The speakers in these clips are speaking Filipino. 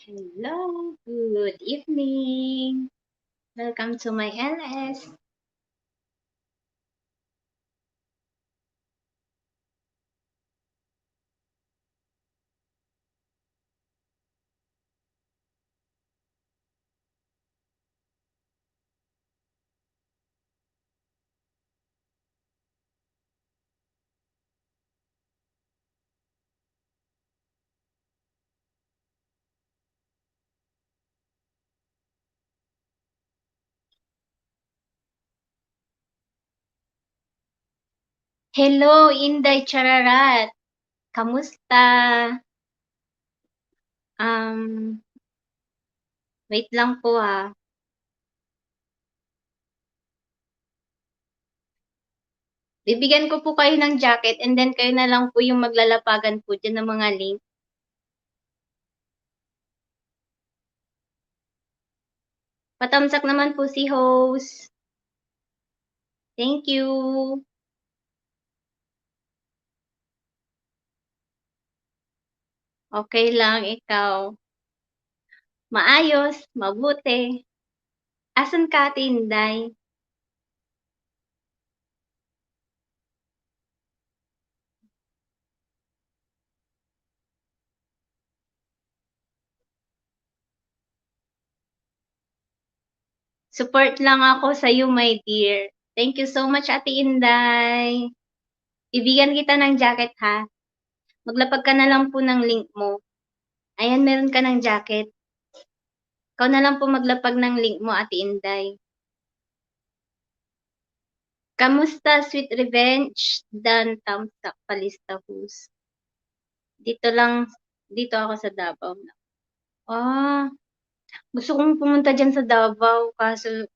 Hello, good evening. Welcome to my LS. Hello, Inday Chararat. Kamusta? Um, Wait lang po ha. Bibigyan ko po kayo ng jacket and then kayo na lang po yung maglalapagan po dyan ng mga link. Patamsak naman po si host. Thank you. Okay lang, ikaw. Maayos, mabuti. Asan ka, Tinday? Support lang ako sa iyo, my dear. Thank you so much, Ate Inday. Bibigyan kita ng jacket ha. Maglapag ka na lang po ng link mo. Ayan, meron ka ng jacket. Ikaw na lang po maglapag ng link mo, Ate Inday. Kamusta, Sweet Revenge? Dan Tamsak Palista Hus. Dito lang, dito ako sa Davao. Ah, gusto kong pumunta dyan sa Davao. Kaso,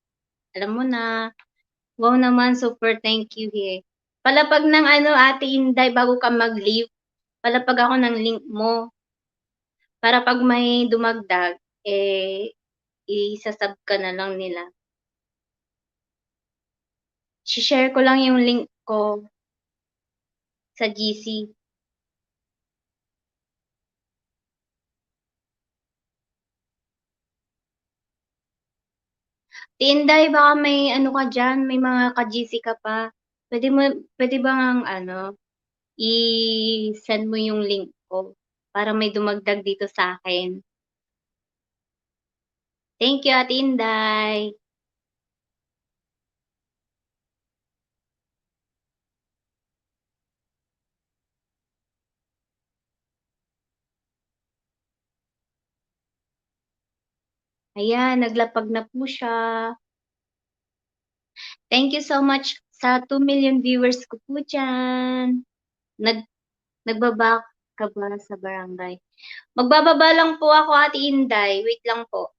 alam mo na, wow naman, super thank you eh. Palapag ng ano, Ate Inday, bago ka mag-leave, palapag ako ng link mo. Para pag may dumagdag, eh, isasab ka na lang nila. Share ko lang yung link ko sa GC. Tinday, baka may ano ka dyan, may mga ka-GC ka pa. Pwede mo, pwede bang ano, i-send mo yung link ko para may dumagdag dito sa akin. Thank you, Ate Inday. Ayan, naglapag na po siya. Thank you so much sa 2 million viewers ko po dyan. Nagbaba ka ba sa barangay? Magbababa lang po ako, Ate Inday. Wait lang po.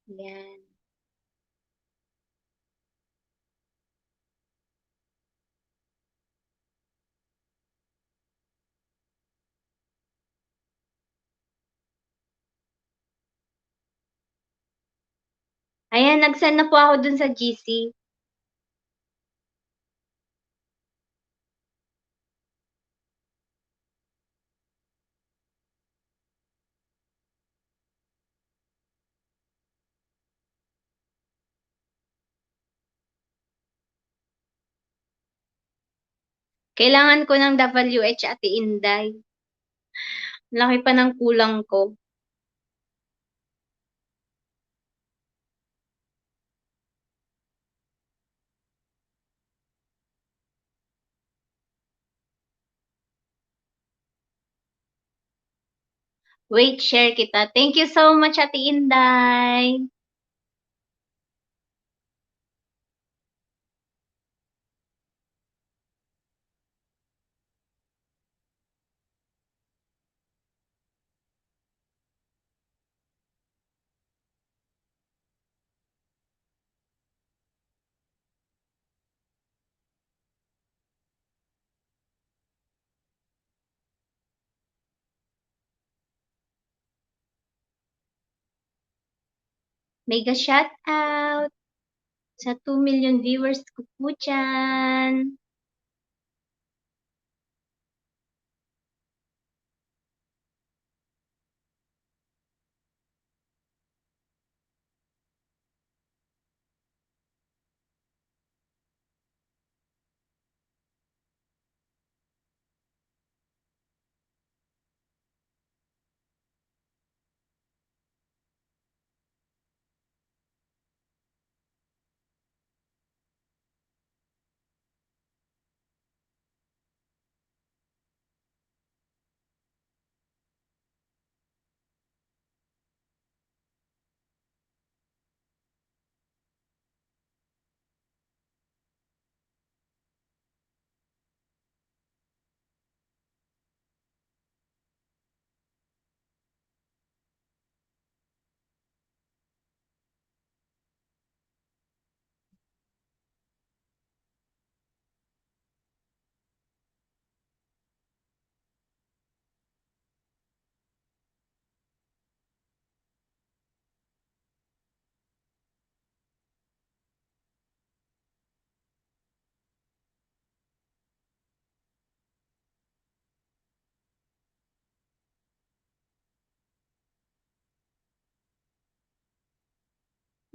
Yan. Ayan, nag-send na po ako dun sa GC. Kailangan ko ng WH, Ate Inday. Laki pa ng kulang ko. Wait, share kita. Thank you so much, Ate Inday. Mega shout out sa 2 million viewers ko po dyan.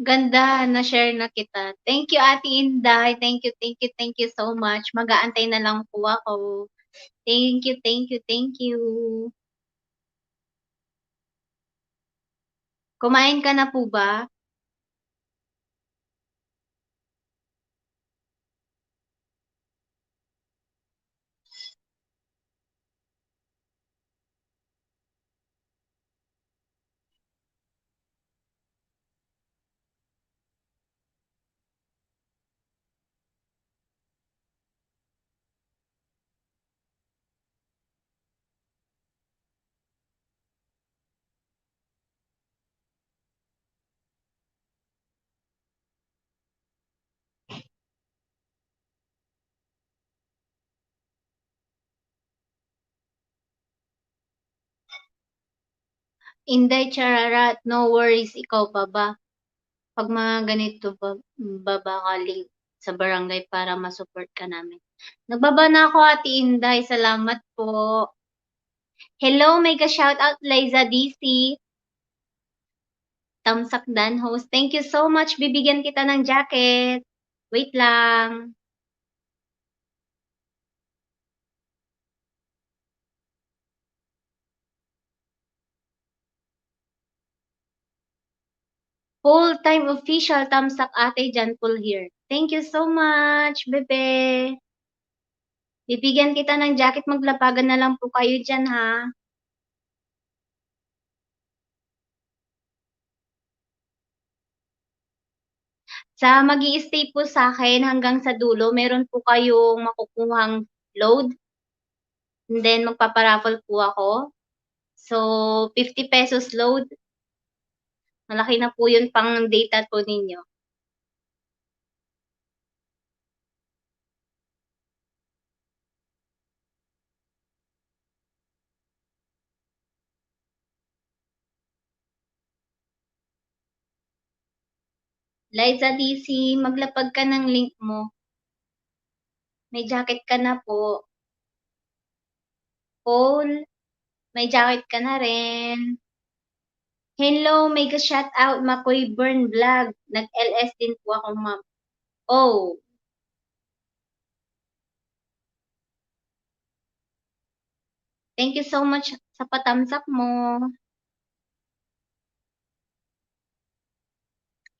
Ganda, na-share na kita. Thank you, Ate Inday. Thank you so much. Mag-aantay na lang po ako. Thank you. Kumain ka na po ba? Inday Chararat, no worries. Ikaw pa ba? Pag mga ganito babakaling sa barangay para ma-support ka namin. Nagbaba na ako, Ate Inday. Salamat po. Hello, may ka-shoutout, Liza DC. Tamsak Dan host. Thank you so much. Bibigyan kita ng jacket. Wait lang. Full-time official Tamsak Ate Janpul here. Thank you so much, bebe. Bibigyan kita ng jacket. Maglapagan na lang po kayo dyan, ha? Sa mag-i-stay po sa akin hanggang sa dulo, meron po kayong makukuhang load. And then, magpaparaffle po ako. So, 50 pesos load. Malaki na po yun pang data po ninyo. Liza DC, maglapag ka ng link mo. May jacket ka na po. Paul, may jacket ka na rin. Hello, may ka-shoutout, Makoy Burn Vlog. Nag-LS din po ako, ma'am. Oh, thank you so much sa patamsak mo.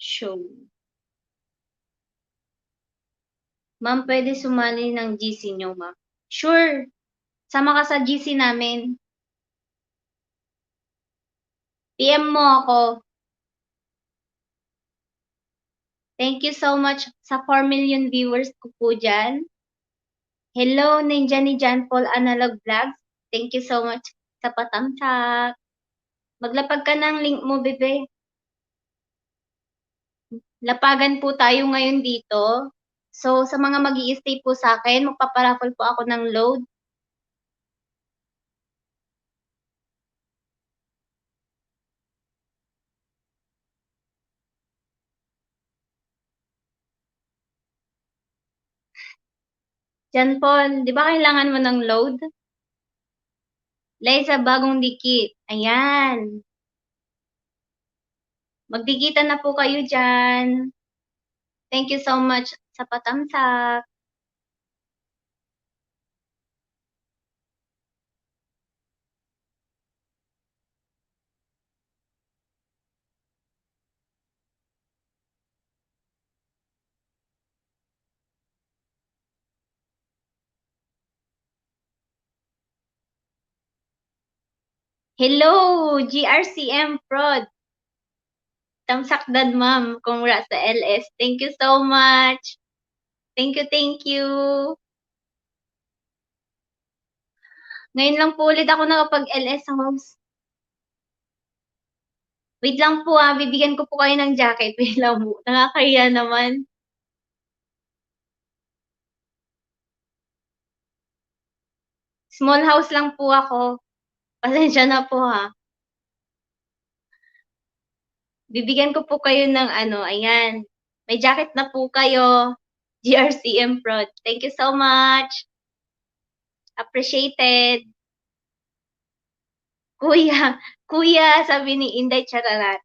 Show. Ma'am, pwede sumali ng GC nyo, ma'am. Sure. Sama ka sa GC namin. PM mo ako. Thank you so much sa 4 million viewers ko po dyan. Hello, Ninja ni John Paul Analog Vlogs. Thank you so much sa patamsak. Maglapag ka ng link mo, bebe. Lapagan po tayo ngayon dito. So, sa mga mag-i-stay po sa akin, magpaparaffle po ako ng load. John Paul, di ba kailangan mo ng load? Lay sa bagong dikit. Ayan. Magdikitan na po kayo dyan. Thank you so much sa patamsak. Hello, GRCM Prod. Tamsakdan, ma'am. Congrats sa LS. Thank you so much. Thank you. Ngayon lang po ulit ako nakapag-LS host. Wait lang po bibigyan ko po kayo ng jacket. Wait lang po. Nakakahiya naman. Small house lang po ako. Pasensya na po ha. Bibigyan ko po kayo ng ayan. May jacket na po kayo. GRCM Prod. Thank you so much. Appreciated. Kuya, kuya, sabi ni Inday Chararat.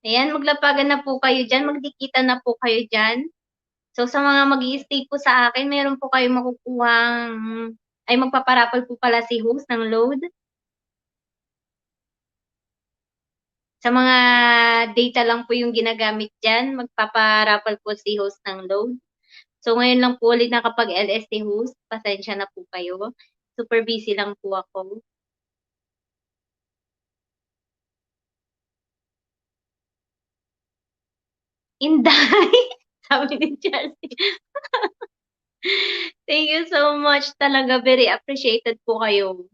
Ayan, maglapagan na po kayo diyan, magdikitan na po kayo diyan. So, sa mga mag-i-stay po sa akin, meron po kayong makukuhang ay magpapa-raffle po pala si host ng load. Sa mga data lang po yung ginagamit diyan, magpapa-raffle po si host ng load. So, ngayon lang po ulit nakapag-LST host, pasensya na po kayo. Super busy lang po ako. Inday! Sabi ni Chelsea. Thank you so much talaga, very appreciated po kayo.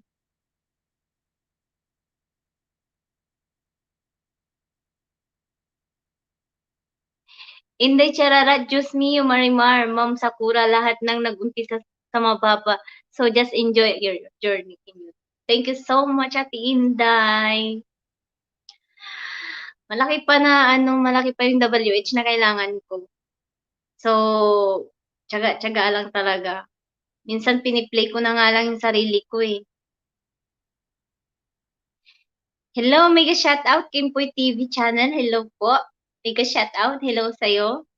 Inday Charara, Diyos mio, Marimar, Ma'am Sakura, lahat ng nag-umpisa sa mababa. So just enjoy your journey. Thank you so much, Ate Inday. Malaki pa yung WH na kailangan ko. So, tiyaga-tiyaga lang talaga. Minsan piniplay ko na nga lang yung sarili ko eh. Hello, mega shoutout Kimpoy TV channel. Hello po. Mega shoutout. Hello sa'yo.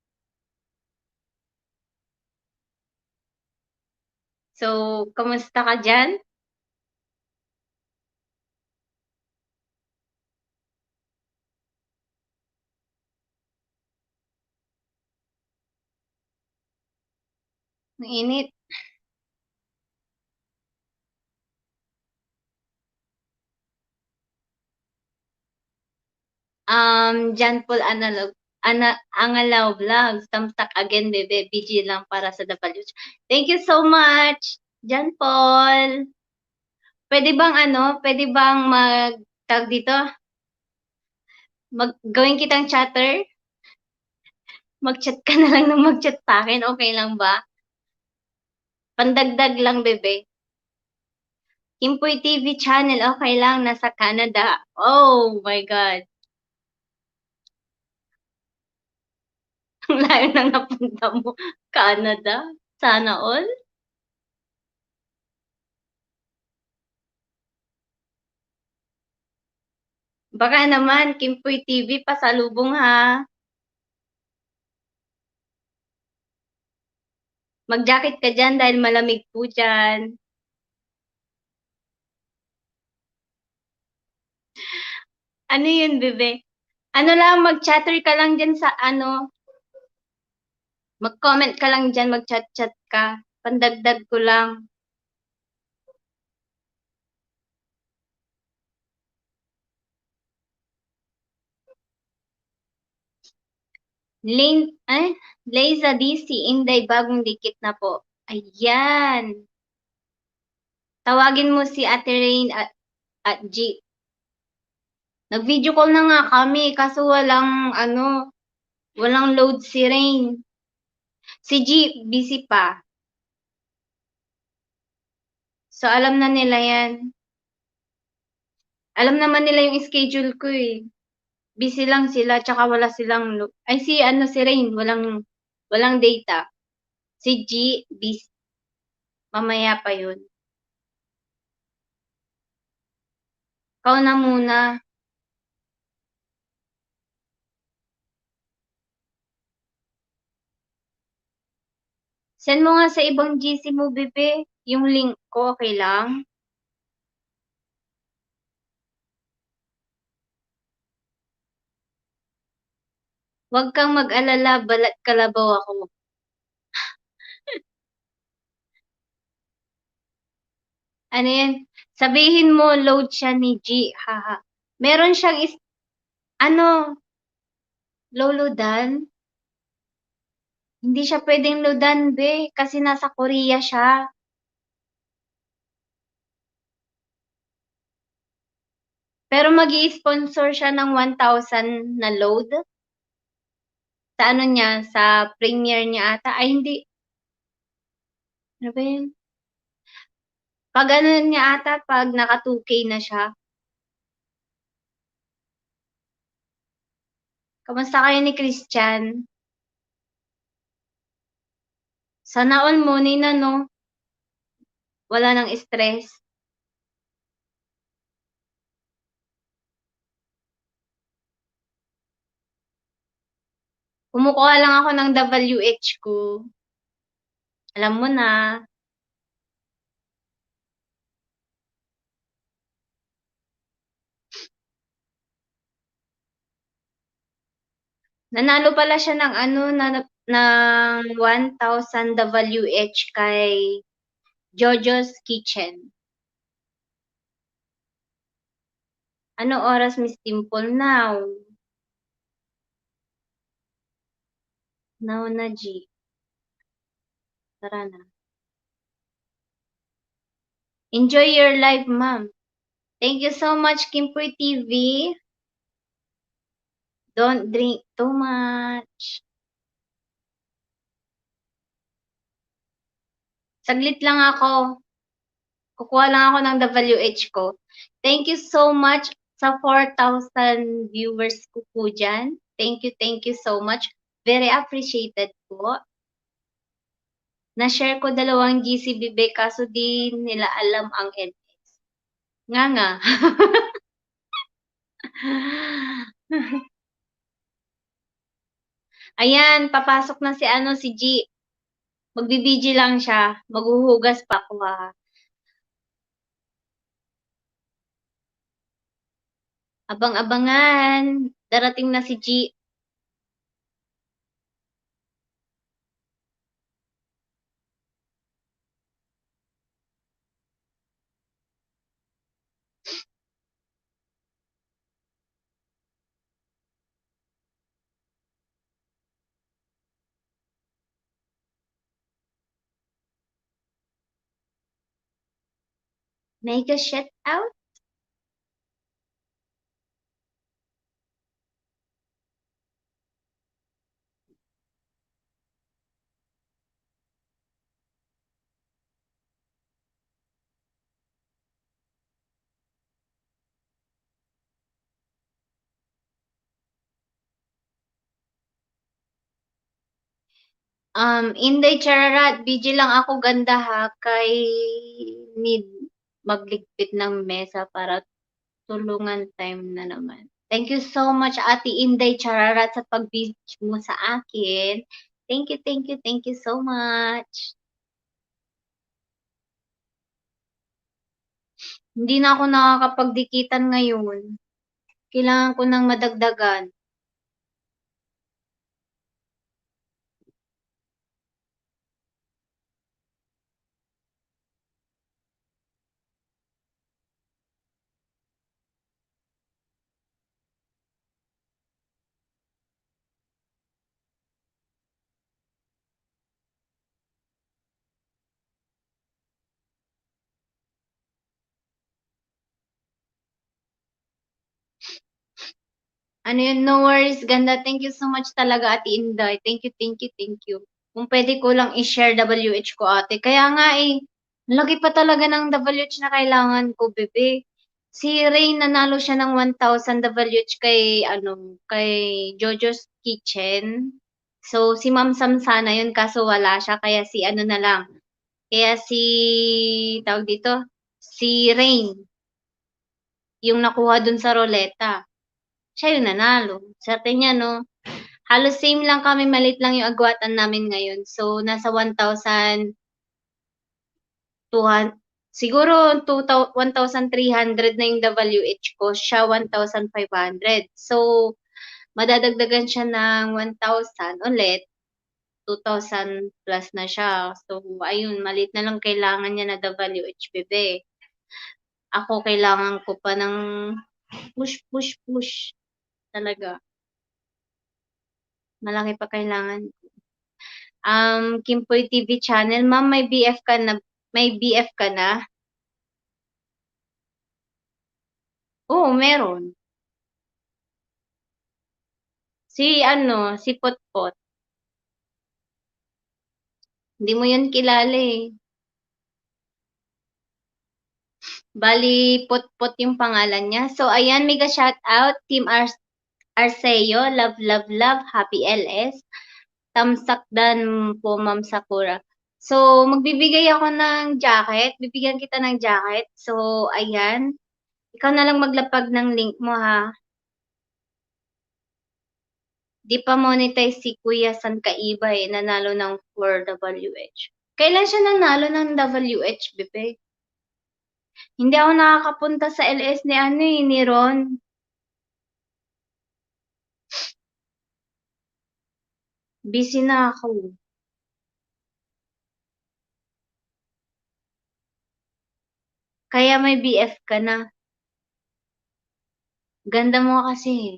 So, kamusta ka dyan? Ang init. John Paul Angalaw Vlogs. Tamtak again, bebe. BG lang para sa WH. Thank you so much, John Paul. Pwede bang tag dito? Gawin kitang chatter? Mag-chat ka na lang ng mag-chat sa akin. Okay lang ba? Pandagdag lang, bebe. Kimpoy TV channel, okay lang. Nasa Canada. Oh my God. Ang layo nang napunta mo. Canada? Sana all? Baka naman, Kimpoy TV, pasalubong ha. Mag-jacket ka dyan dahil malamig po dyan. Ano yun, bebe? Ano lang, mag-chatter ka lang dyan sa mag-comment ka lang dyan, mag-chat-chat ka. Pandagdag ko lang. Lane, Liza DC, Inday, bagong dikit na po. Ayan. Tawagin mo si Ate Rain at G. Nag-video call na nga kami, kaso walang load si Rain. Si G, busy pa. So, alam na nila yan. Alam naman nila yung schedule ko eh. Busy lang sila, tsaka wala silang load. Ay, si Rain, walang data. Si G, busy. Mamaya pa yun. Ikaw na muna. Send mo nga sa ibang GC mo, bebe. Yung link ko, okay lang? Huwag kang mag-alala, balat kalabaw ako. Ano yan? Sabihin mo, load siya ni G. Haha. Meron siyang ano, lolodan? Hindi siya pwedeng loadan, be. Kasi nasa Korea siya. Pero mag-i-sponsor siya ng 1,000 na load. Sa ano niya, sa premiere niya ata. Ay, hindi. Ano ba yun? Pag ano niya ata, pag naka 2K na siya. Kamusta kayo ni Christian? Sana all money na, no? Wala nang stress. Kumukuha lang ako ng WH ko. Alam mo na. Nanalo pala siya ng ano, ng 1,000 WH kay Jojo's Kitchen. Ano oras, Miss Dimple? Now. Now na, G. Tara na. Enjoy your life, ma'am. Thank you so much, Kimpoy TV. Don't drink too much. Saglit lang ako. Kukuha lang ako ng WH ko. Thank you so much sa 4,000 viewers ko po dyan. Thank you so much. Very appreciated po. Na-share ko 2 GCBB kaso di nila alam ang NS. Nga nga. Ayan, papasok na si ano, si G. Magbibiji lang siya. Maghuhugas pa ako ha. Abang-abangan. Darating na si G. Mega shout out. Inday Chararat, busy lang ako ganda ha, kay need magligpit ng mesa para tulungan time na naman. Thank you so much, Ate Inday Chararat, sa pag-busy mo sa akin. Thank you so much. Hindi na ako nakakapagdikitan ngayon. Kailangan ko ng madagdagan. Ano yun, no worries, ganda. Thank you so much talaga, Ate Inday. Thank you. Kung pwede ko lang i-share WH ko, ate. Kaya nga eh, lagi pa talaga ng WH na kailangan ko, bebe. Si Rain, nanalo siya ng 1,000 WH kay, kay Jojo's Kitchen. So, si Ma'am Sam sana yun, kaso wala siya. Kaya si ano na lang. Kaya si, tawag dito, si Rain, yung nakuha dun sa roleta. Siya yung nanalo. Swerte niya, no? Halos same lang kami, malit lang yung agwatan namin ngayon. So, nasa 1,200, siguro 1,300 na yung WH ko. Siya 1,500. So, madadagdagan siya ng 1,000 ulit. 2,000 plus na siya. So, ayun, malit na lang kailangan niya na WH, bebe. Ako, kailangan ko pa ng push talaga. Malaki pa kailangan. Kimpoy TV channel, ma'am, may BF ka na? May BF ka na? Oo, meron. Si Potpot. Hindi mo yun kilala eh. Bali, Potpot yung pangalan niya. So, ayan, mega shout out, Team Arceo, love, happy LS. Tamsakdan po, Ma'am Sakura. So, magbibigay ako ng jacket. Bibigyan kita ng jacket. So, ayan. Ikaw na lang maglapag ng link mo ha. 'Di pa monetize si Kuya San Kaiba, eh, nanalo ng 4 WH. Kailan siya nanalo ng WH, bebe? Hindi ako nakakapunta sa LS ni ano, eh, ni Ron. Busy na ako. Kaya may BF ka na. Ganda mo kasi, eh.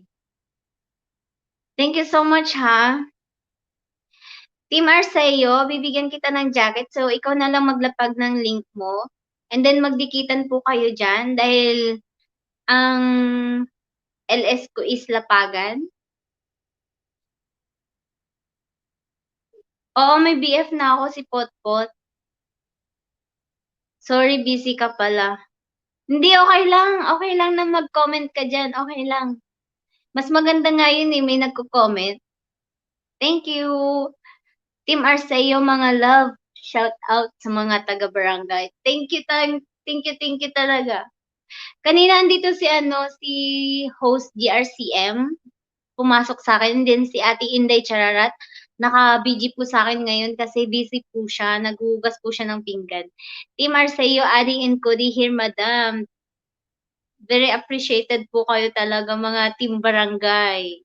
Thank you so much, ha. Team Arceo, bibigyan kita ng jacket. So, ikaw na lang maglapag ng link mo. And then, magdikitan po kayo dyan dahil ang LS ko is Lapagan. Oo, may BF na ako, si Potpot. Sorry, busy ka pala. Hindi, okay lang. Okay lang na mag-comment ka dyan. Okay lang. Mas maganda nga yun, eh, may nagko-comment. Thank you. Team Arceo, mga love. Shout out sa mga taga-barangay. Thank you talaga. Kanina andito si ano, si host GRCM, pumasok sa akin din si Ate Inday Chararat. Naka-BG po sa akin ngayon kasi busy po siya, naghuhugas po siya ng pinggan. Team Arceo, adding in Cody here, madam. Very appreciated po kayo talaga mga team barangay.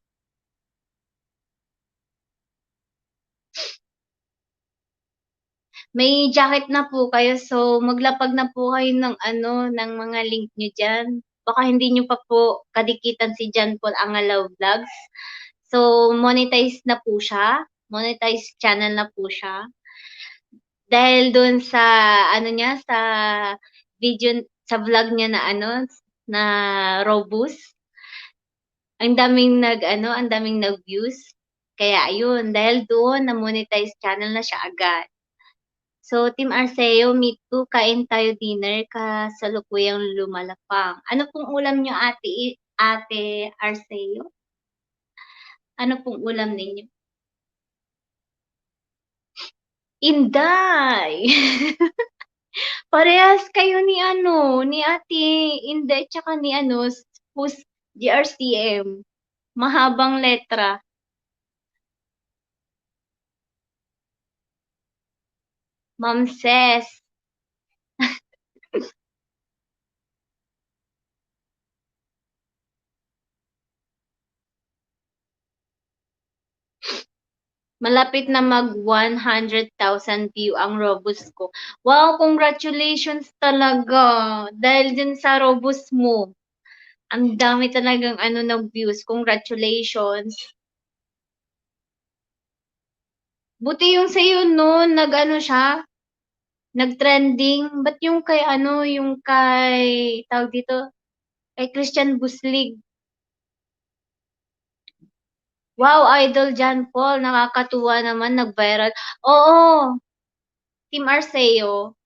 May jacket na po kayo, so maglapag na po kayo ng ano, ng mga link nyo dyan. Baka hindi nyo pa po kadikitan si John Paul Angalaw Vlogs. So, monetize na po siya. Monetize channel na po siya. Dahil doon sa, ano niya, sa video, sa vlog niya na ano, na Robust. Ang daming nag-views. Kaya ayun, dahil doon na monetize channel na siya agad. So, Team Arceo, meet to, kain tayo dinner, kasalukuyang lumalapang. Ano pong ulam niyo, Ate Arceo? Ano pong ulam ninyo? Inday! Parehas kayo ni ano, ni Ate Inday, tsaka ni ano, who's GRCM. Mahabang letra. Ma'am Ses. Malapit na mag 100,000 view ang Robust ko. Wow, congratulations talaga. Dahil din sa Robust mo. Ang dami talagang ano ng views. Congratulations. Buti yung sa'yo noon, nag-ano siya, nag-trending. Ba't yung kay ano, yung kay, tawag dito, kay Christian Buslig. Wow, Idol John Paul, nakakatuwa naman, nag-viral. Oo, Team Arceo,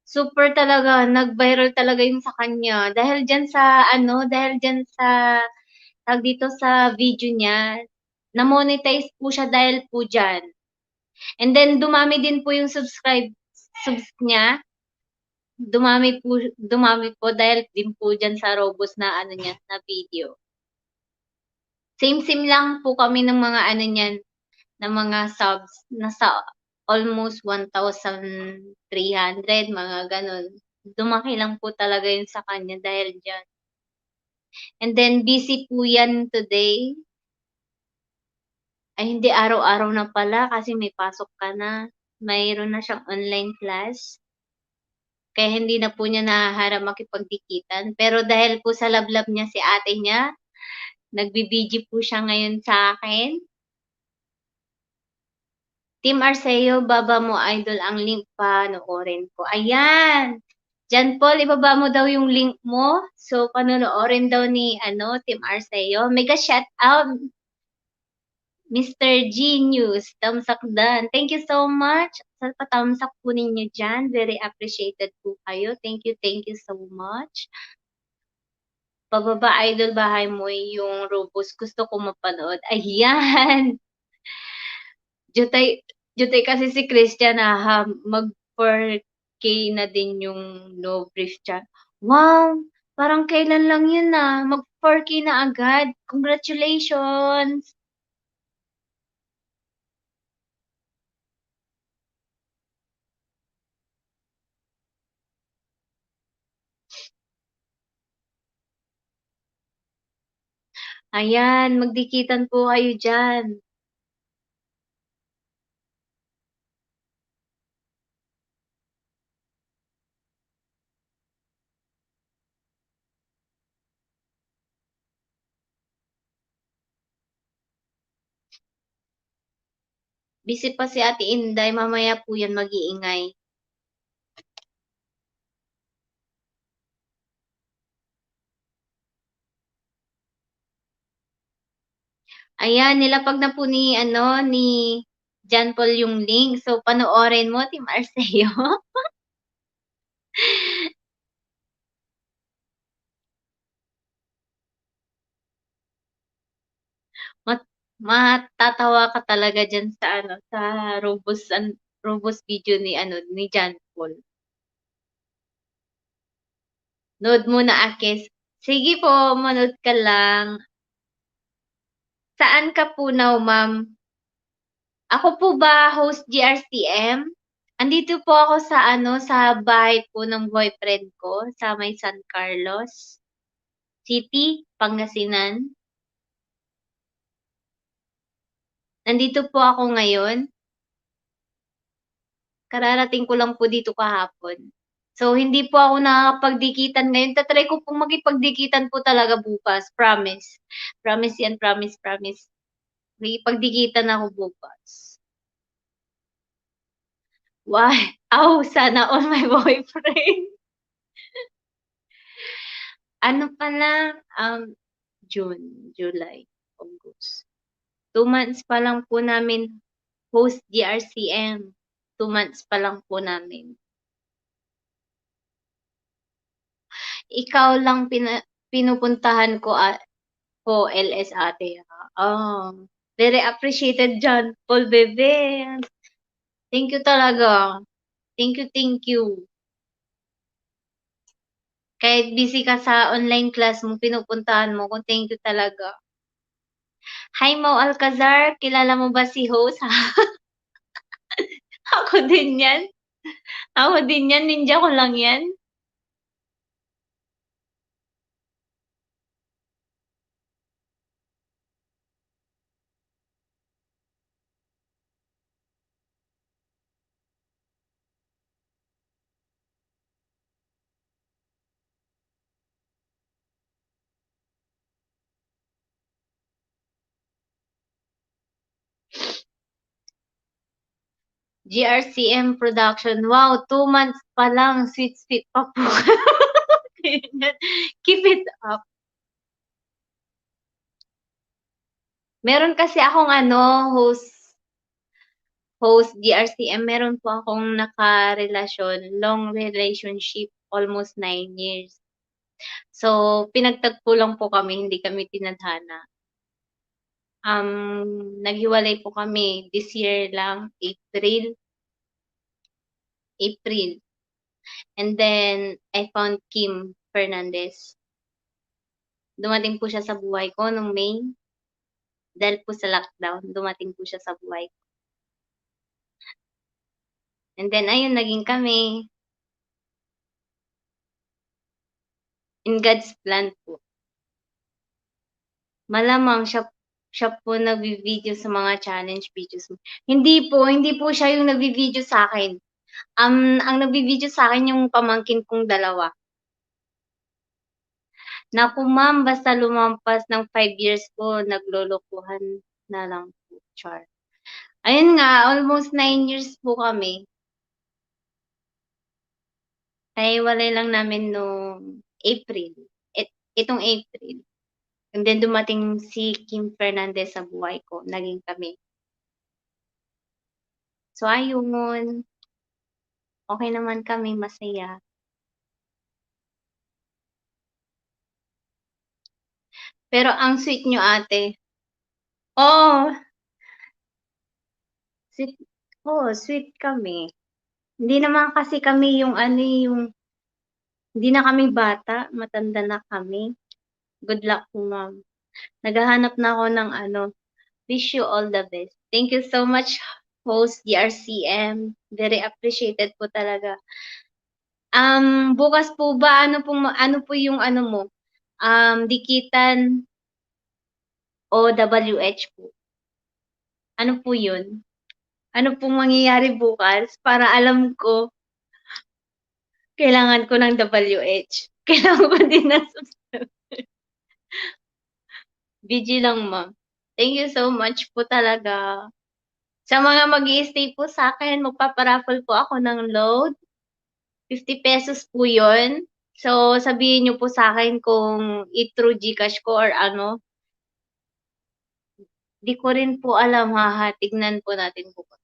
super talaga, nag-viral talaga yung sa kanya. Dahil dyan sa, tawag dito sa video niya, na-monetize po siya dahil po dyan. And then, dumami din po yung subs niya. Dumami po dahil din po dyan sa Robust na ano niya, na video. Same lang po kami ng mga ano niyan, ng mga subs. Nasa almost 1,300, mga ganun. Lumaki lang po talaga yun sa kanya dahil dyan. And then, busy po yan today. Ay, hindi araw-araw na pala kasi may pasok ka na. Mayroon na siyang online class. Kaya hindi na po niya nahaharap makipagdikitan. Pero dahil po sa lablab niya si ate niya, nagbibideo po siya ngayon sa akin. Team Arceo, baba mo idol ang link pa, panoorin ko. Ayan! Jan Paul, ibaba mo daw yung link mo. So, panonoorin daw ni Team Arceo. Mega shout out, Mr. Genius, Tamsakdan. Thank you so much sa patamsak po ninyo dyan. Very appreciated po kayo. Thank you so much. Pababa idol bahay mo yung Robust. Gusto ko mapanood. Ayan! Jutay, jutay kasi si Christian mag 4K na din yung no brief chat. Wow! Parang kailan lang yun mag 4K na agad. Congratulations! Ayan, magdikitan po kayo diyan. Busy pa si Ate Inday, mamaya po 'yan mag-iingay. Ayan, nilapag na po ni ano, ni John Paul yung link. So, panoorin mo, Team Arceo. Mat matatawa ka talaga diyan sa ano, sa Robos video ni ano, ni John Paul. Nood muna, Akis. Sige po, manood ka lang. Saan ka po now, ma'am? Ako po ba host GRCM? Andito po ako sa ano, sa bahay po ng boyfriend ko sa may San Carlos City, Pangasinan. Nandito po ako ngayon. Kararating ko lang po dito kahapon. So, hindi po ako nakakapagdikitan ngayon. Ta-try ko pong makipagdikitan po talaga bukas, promise. Promise 'yan, promise, promise. Makikipagdikitan ako bukas. Why? Aw, sana all my boyfriend. Ano pa lang, June, July, August. 2 months pa lang po namin host GRCM. 2 months pa lang po namin. Ikaw lang pinupuntahan ko ko LS ate, ha. Very appreciated diyan, Paul bebe. Thank you talaga. Thank you, thank you. Kahit busy ka sa online class mo, pinupuntahan mo ko, thank you talaga. Hi Mo Alcazar, kilala mo ba si host? Ako din 'yan. Ako din 'yan, ninja ko lang 'yan. GRCM production. Wow, 2 months pa lang, sweet sweet pa po. Keep it up. Meron kasi akong ano, host GRCM, meron po akong nakarelasyon, long relationship, almost 9 years. So, pinagtagpo lang po kami, hindi kami tinadhana. Naghiwalay po kami this year lang, April. And then, I found Kim Fernandez. Dumating po siya sa buhay ko nung May. Dahil po sa lockdown, dumating po siya sa buhay ko. And then, ayun, naging kami. In God's plan po. Malamang siya po nagvi-video sa mga challenge videos mo. Hindi po siya yung nagvi-video sa akin. Ang nagvi-video sa akin yung pamangkin kong dalawa. Naku ma'am, basta lumampas ng 5 years po, naglolokohan na lang po, char. Ayun nga, almost 9 years po kami. Kahiwalay lang namin nung April, itong April. And then dumating si Kim Fernandez sa buhay ko, naging kami. So ayun, okey naman kami, masaya. Pero ang sweet niyo ate. Oo, sweet oo, sweet kami. Hindi naman kasi kami yung ano, yung hindi na kami bata, matanda na kami. Good luck po ma'am. Naghahanap na ako ng ano, wish you all the best. Thank you so much host GRCM, very appreciated po talaga. Bukas po ba ano po yung ano mo, dikitan OWH po. Ano po 'yun? Ano pong mangyayari bukas para alam ko kailangan ko ng WH. Kailangan ko din ng BG lang, ma'am. Thank you so much po talaga. Sa mga mag-i-stay po sa'kin magpapa-raffle po ako ng load, ₱50 po 'yun. So, sabihin niyo po sa'kin kung i-through GCash ko or ano, 'di ko rin po alam, tignan po natin bukas.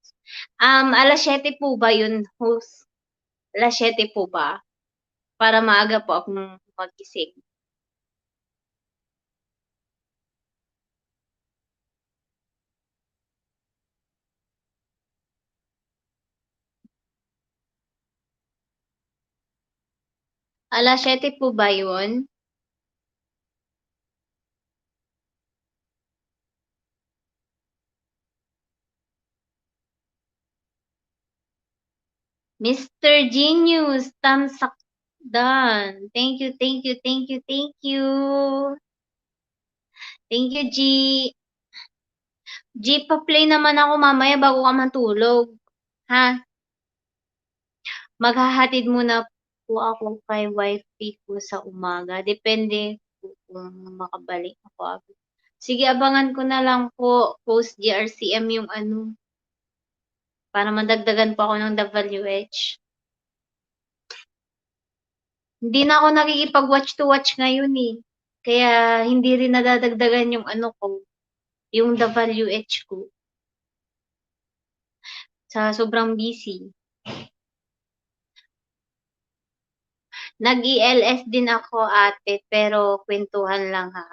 7:00 po ba 'yun, host? 7:00 po ba? Para maaga po akong magising. 7:00 po ba 'yun? Mr. Genius, thumbs up done. Thank you, thank you, thank you, thank you. Thank you, G. G, pa-play naman ako mamaya bago ka matulog. Ha? Maghahatid muna po ako kay wifey ko sa umaga. Depende po kung makabalik ako agad. Sige, abangan ko na lang po post GRCM yung ano, para madagdagan po ako ng WH. Hindi na ako nakikipag-watch to watch ngayon eh. Kaya hindi rin nadadagdagan yung ano ko, yung WH ko. Sa sobrang busy. Nag-ELS din ako ate, pero kwentuhan lang ha.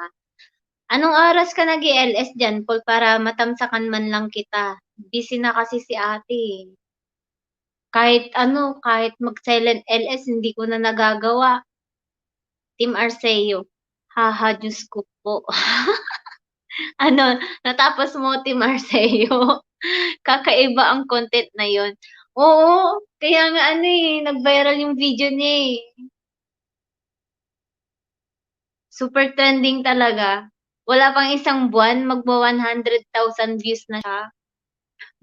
Anong oras ka nag-ELS dyan, Paul, para matamsakan man lang kita? Busy na kasi si ate eh. Kahit ano, kahit mag-silent LS, hindi ko na nagagawa. Team Arceo. Haha, Diyos ko po. Ano, natapos mo Team Arceo. Kakaiba ang content na yon. Oo, kaya nga ano eh, nag-viral yung video niya eh. Super trending talaga. Wala pang isang buwan, magwa 100,000 views na siya.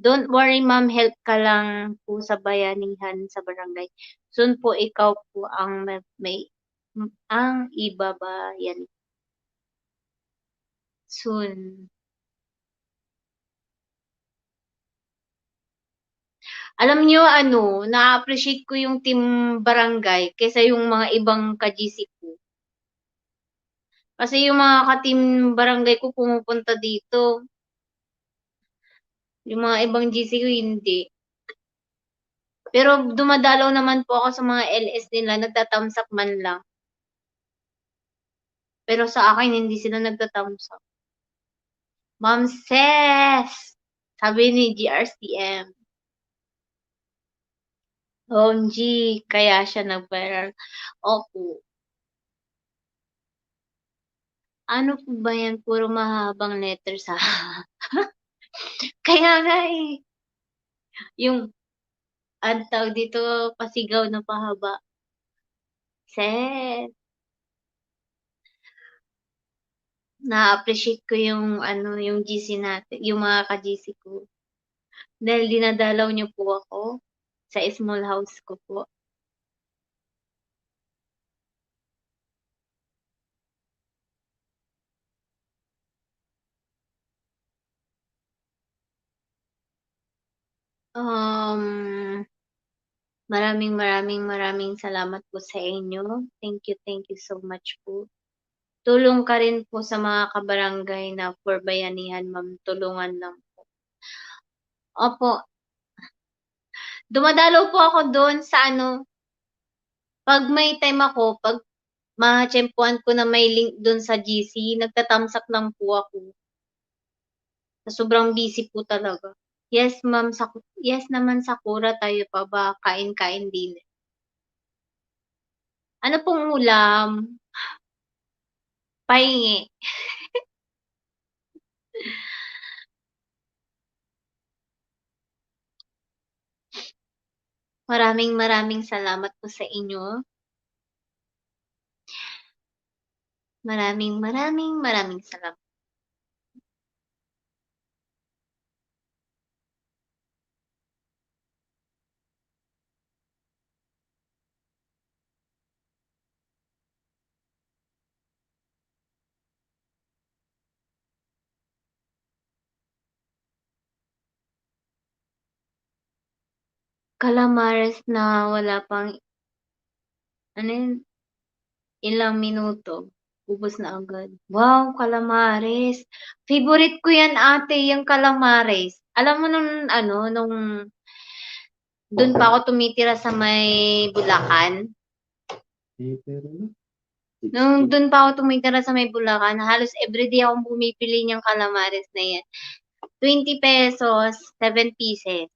Don't worry ma'am, help ka lang po sa bayanihan sa barangay. Soon po ikaw po ang ang ibabayan. Soon. Alam niyo ano, na-appreciate ko yung team barangay kaysa yung mga ibang ka-GC ko. Kasi yung mga ka-team barangay ko pumupunta dito. Yung mga ibang GC ko hindi. Pero dumadalaw naman po ako sa mga LS nila, nagta-thumbs up man lang. Pero sa akin hindi sila nagta-thumbs up. Ma'am Ses! Sabi ni GRCM. OMG, kaya siya nag-viral. Opo. Ano po ba yan? Puro mahabang letters ha. Kaya nga eh. Yung, ang tawag dito, pasigaw na pahaba. Ses! Na-appreciate ko yung ano, yung GC natin, yung mga ka-GC ko. Dahil dinadalaw niyo po ako sa small house ko po. Um, maraming salamat po sa inyo. Thank you so much po. Tulong ka rin po sa mga kabarangay na for bayanihan, ma'am. Tulungan lang po. Opo, dumadalaw po ako doon sa ano, 'pag may time ako, 'pag matiyempuhan ko na may link doon sa GC, nagta-thumbs up lang po ako. Sa sobrang busy po talaga. Yes, ma'am. Yes naman, Sakura. Tayo pa ba? Kain-kain din. Ano pong ulam? Pahingi. Maraming salamat po sa inyo. Maraming salamat. calamares na wala pang ano yun, ilang minuto, ubos na agad. Wow, calamares. Favorite ko yan ate, yung calamares. Alam mo nung ano, nung dun pa ako tumitira sa may Bulacan. Nung dun pa ako tumitira sa may Bulacan, halos everyday akong bumibili niyang calamares na yan. 20 pesos, 7 pieces.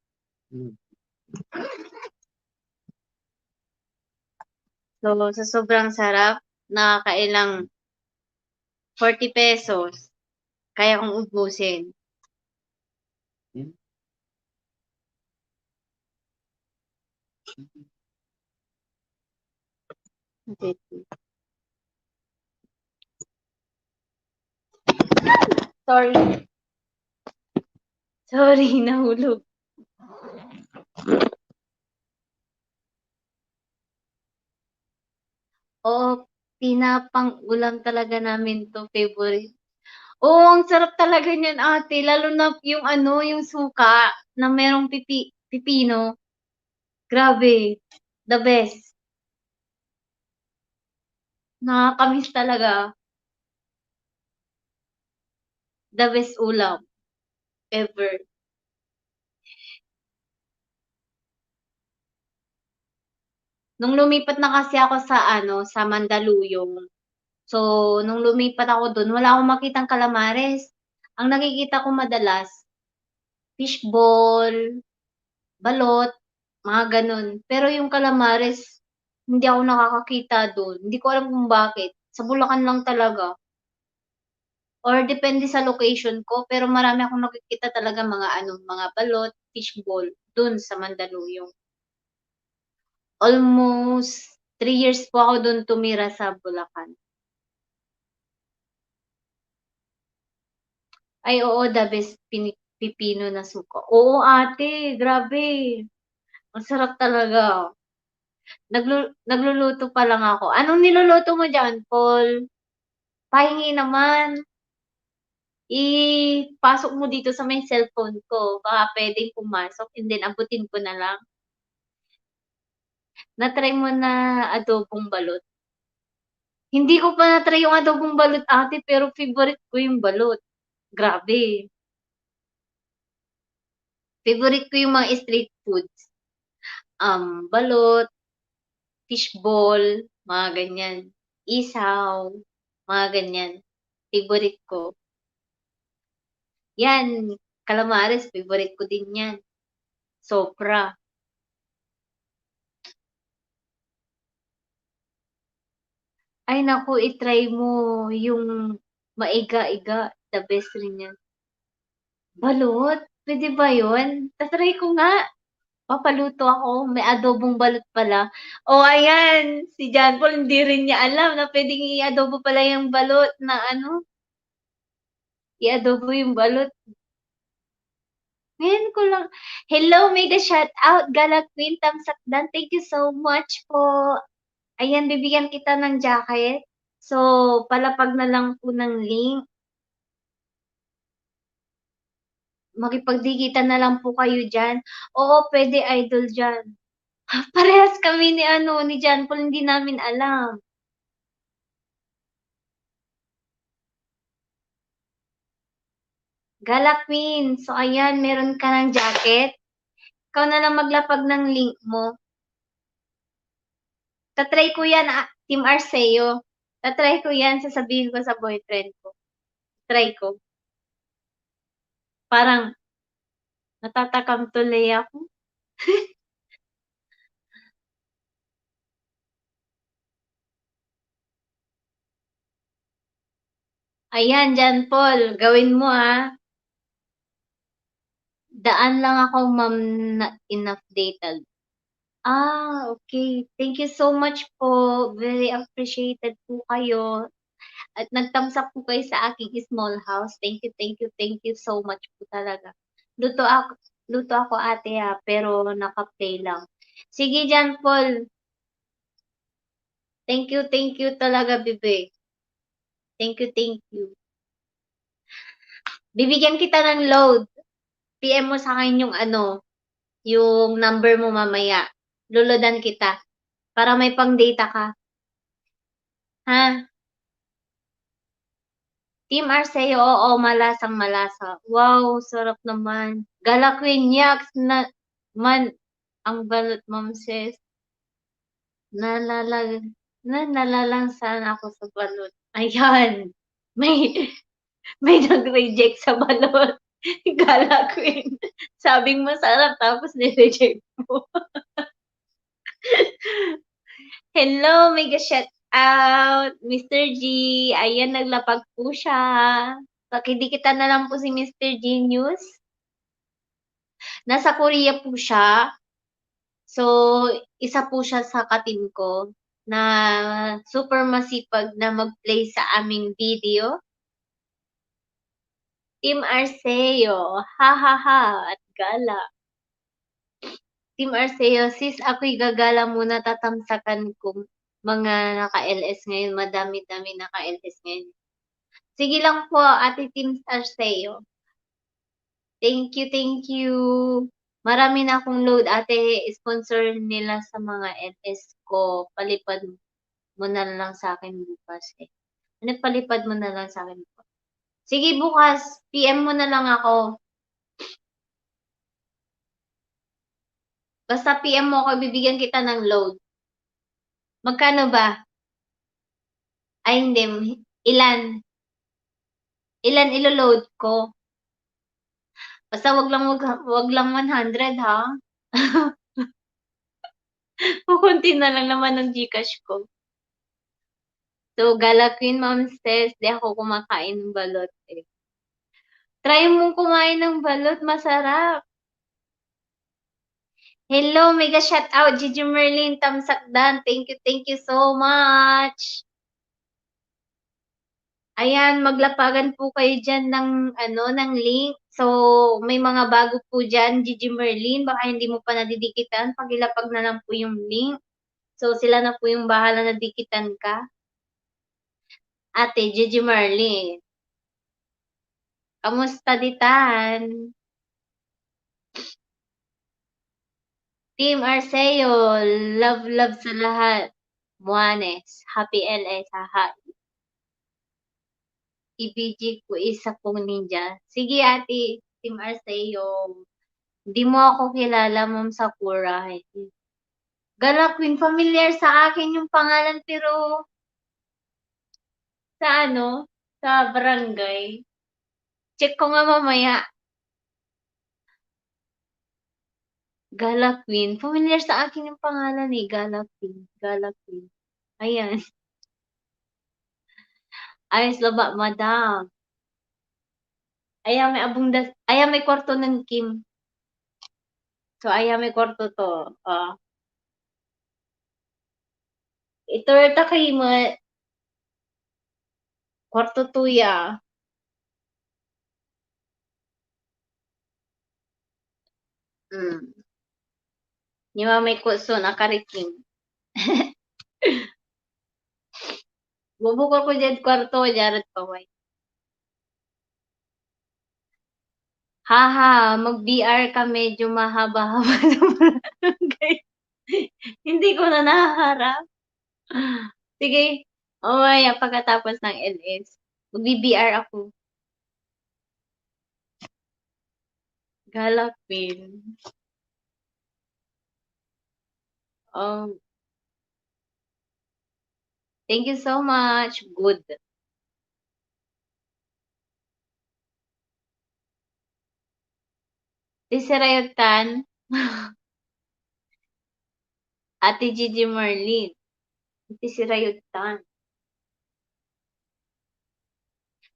So, sa sobrang sarap, nakakailang 40 pesos. Kaya kong ubusin. Okay. Sorry. Sorry, nahulog. Oo, tinapang ulam talaga namin 'to, favorite. Oo, ang sarap talaga niyan ate, lalo na yung ano, yung suka na merong pipino. Grabe, the best. Nakakamiss talaga. The best ulam ever. Nung lumipat na kasi ako sa ano, sa Mandaluyong. So, nung lumipat ako dun, wala akong makitang calamares. Ang nakikita ko madalas, fishball, balot, mga gano'n. Pero yung calamares, hindi ako nakakakita dun. Hindi ko alam kung bakit. Sa Bulacan lang talaga. Or depende sa location ko. Pero marami akong nakikita talaga mga ano, mga balot, fishball, dun sa Mandaluyong. Almost 3 years po ako dun tumira sa Bulacan. Ay, oo, the best pipino na suka. Oo, ate, grabe. Ang sarap talaga. Nagluluto pa lang ako. Anong niluluto mo diyan, Paul? Pahingi naman. Ipasok mo dito sa may cellphone ko. Baka puwedeng pumasok and then abutin ko na lang. Na-try mo na adobong balot? Hindi ko pa na-try yung adobong balot ate, pero favorite ko yung balot. Grabe. Favorite ko yung mga street foods. Balot, fishball, mga ganyan. Isaw, mga ganyan. Favorite ko. Yan, calamares, favorite ko din yan. Sobra. Ay naku, i-try mo yung maiga-iga, the best rin yan. Balot? Puwede ba yun? Ta-try ko nga. Papaluto ako, may adobong balot pala. Oh, ayan, si John Paul hindi rin niya alam na puwedeng i-adobo pala yung balot na ano, i-adobo yung balot. Ngayon ko lang. Hello, mega shoutout, Gala Queen Tamsakdan. Thank you so much po. Ayan, bibigyan kita ng jacket. So, palapag na lang po ng link. Makipagdikitan na lang po kayo diyan. Oo, pwede idol diyan. Parehas kami ni ano, ni John Paul, hindi namin alam. Gala Queen. So, ayan, meron ka ng jacket. Ikaw na lang maglapag ng link mo. Tatry ko yan, Team Arceo. Tatry ko yan, sasabihin ko sa boyfriend ko. Try ko. Parang natatakam tuloy ako. Ayan, John Paul, gawin mo ha. Daan lang ako, ma'am, na enough data. Okay. Thank you so much po. Very appreciated po kayo. At nag-thumbs up po kayo sa aking small house. Thank you so much po talaga. Luto ako, luto ako ate ha, pero naka-play lang. Sige, John Paul. Thank you talaga, bebe. Thank you. Bibigyan kita ng load. PM mo sa akin yung ano, yung number mo mamaya. Lolodan kita para may pang-data ka, ha? Team Arceo, oo, malasang-malasa. Wow, sarap naman. Gala Queen Yaks na man ang balot, Ma'am Ses. Nalalag nalalansan ako sa balot. Ayan, may may nag-reject sa balot. Gala Queen. Sabing masarap tapos ni-reject mo. Hello, mega shout out, Mr. G. Ayan, naglapag po siya. Pakidikitan na lang po si Mr. Genius. Nasa Korea po siya. So, isa po siya sa ka-team ko na super masipag na mag-play sa aming video. Team Arceo, ha ha ha, at gala. Team Arceo, sis, ako'y gagala muna tatamsakan kong mga naka-LS ngayon. Madami-dami naka-LS ngayon. Sige lang po, Ate Team Arceo. Thank you, thank you. Marami na akong load, ate. Sponsor nila sa mga LS ko. Palipad mo na lang sa akin bukas eh. Ano, palipad mo na lang sa akin bukas. Sige, bukas. PM mo na lang ako. Basta PM mo ako, bibigyan kita ng load. Magkano ba? Ay, hindi. Ilan? Ilan ilo-load ko? Basta wag lang 100 ha. Kukunti na lang naman ng GCash ko. So, Gala Queen Ma'am says, di ako kumakain ng balot eh. Try mong kumain ng balot, masarap. Hello, mega shout out, Gigi Merlin, Tamsakdan. Thank you so much. Ayan, maglapagan po kayo dyan ng, ng link. So, may mga bago po dyan, Gigi Merlin. Baka hindi mo pa nadidikitan. Pagilapag na lang po yung link. So, sila na po yung bahala na dikitan ka. Ate, Gigi Merlin. Kamusta ditan? Team Arceo, love sa lahat. Juanes, happy LS, haha. IBG ko isa pong ninja. Sige ate, Team Arceo. Hindi mo ako kilala, Ma'am Sakura. Gala Queen, familiar sa akin yung pangalan pero sa sa barangay. Check ko nga mamaya. Gala Queen. Familiar sa akin yung pangalan eh. Gala Queen. Gala Queen. Ayan. Ayos laba, madam. Ayan, ayan, may kwarto ng Kim. So, ayan, may kwarto to. Ito ta kay kwarto to ya. Hmm. Ni may kuso nakariking. Bubukol ko dyan kwarto, Jared Paway. Haha, mag-BR ka medyo mahaba-haba naman. Hindi ko na nahaharap. Sige, mamaya pagkatapos ng LS, mag-BR ako. Galapin. Um, thank you so much. Good. Tisirayutan. Ate Gigi Marlene. Tisirayutan.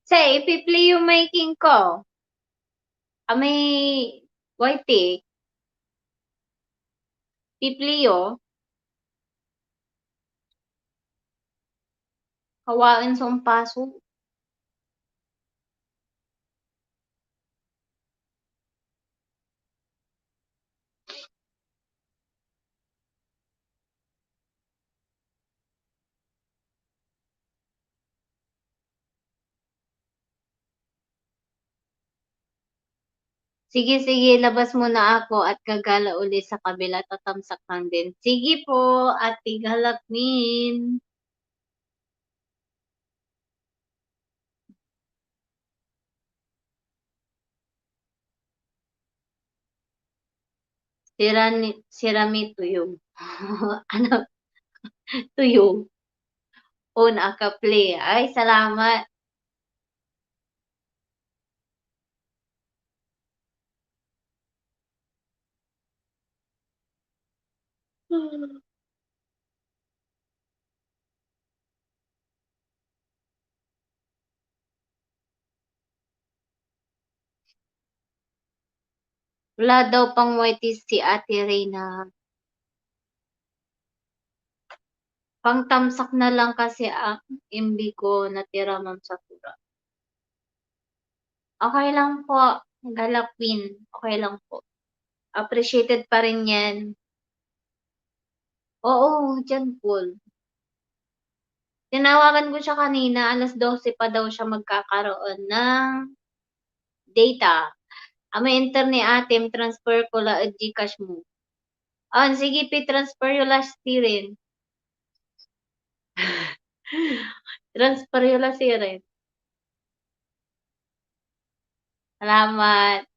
Say, ipi-play yung making ko. May white Piplio. Hawain sa paso. Sige, sige, labas muna ako at gagala uli sa kabila, tatamsak lang din. Sige po, Ate Galakmin. Sirami tuyong. Ano, tuyong. O, naka-play. Ay, salamat. Wala daw pang whiteys si Ate Reyna. Pangtamsak na lang kasi ang MB ko natira, Ma'am Sakura. Okay lang po, Galakmin. Okay lang po. Appreciated pa rin yan. Oo, dyan Paul. Tinawagan ko siya kanina, 12:00 pa daw siya magkakaroon ng data. May internet atim, transfer ko la Gcash mo. Sige, transfer yung last rin. Transfer yung last rin. Salamat.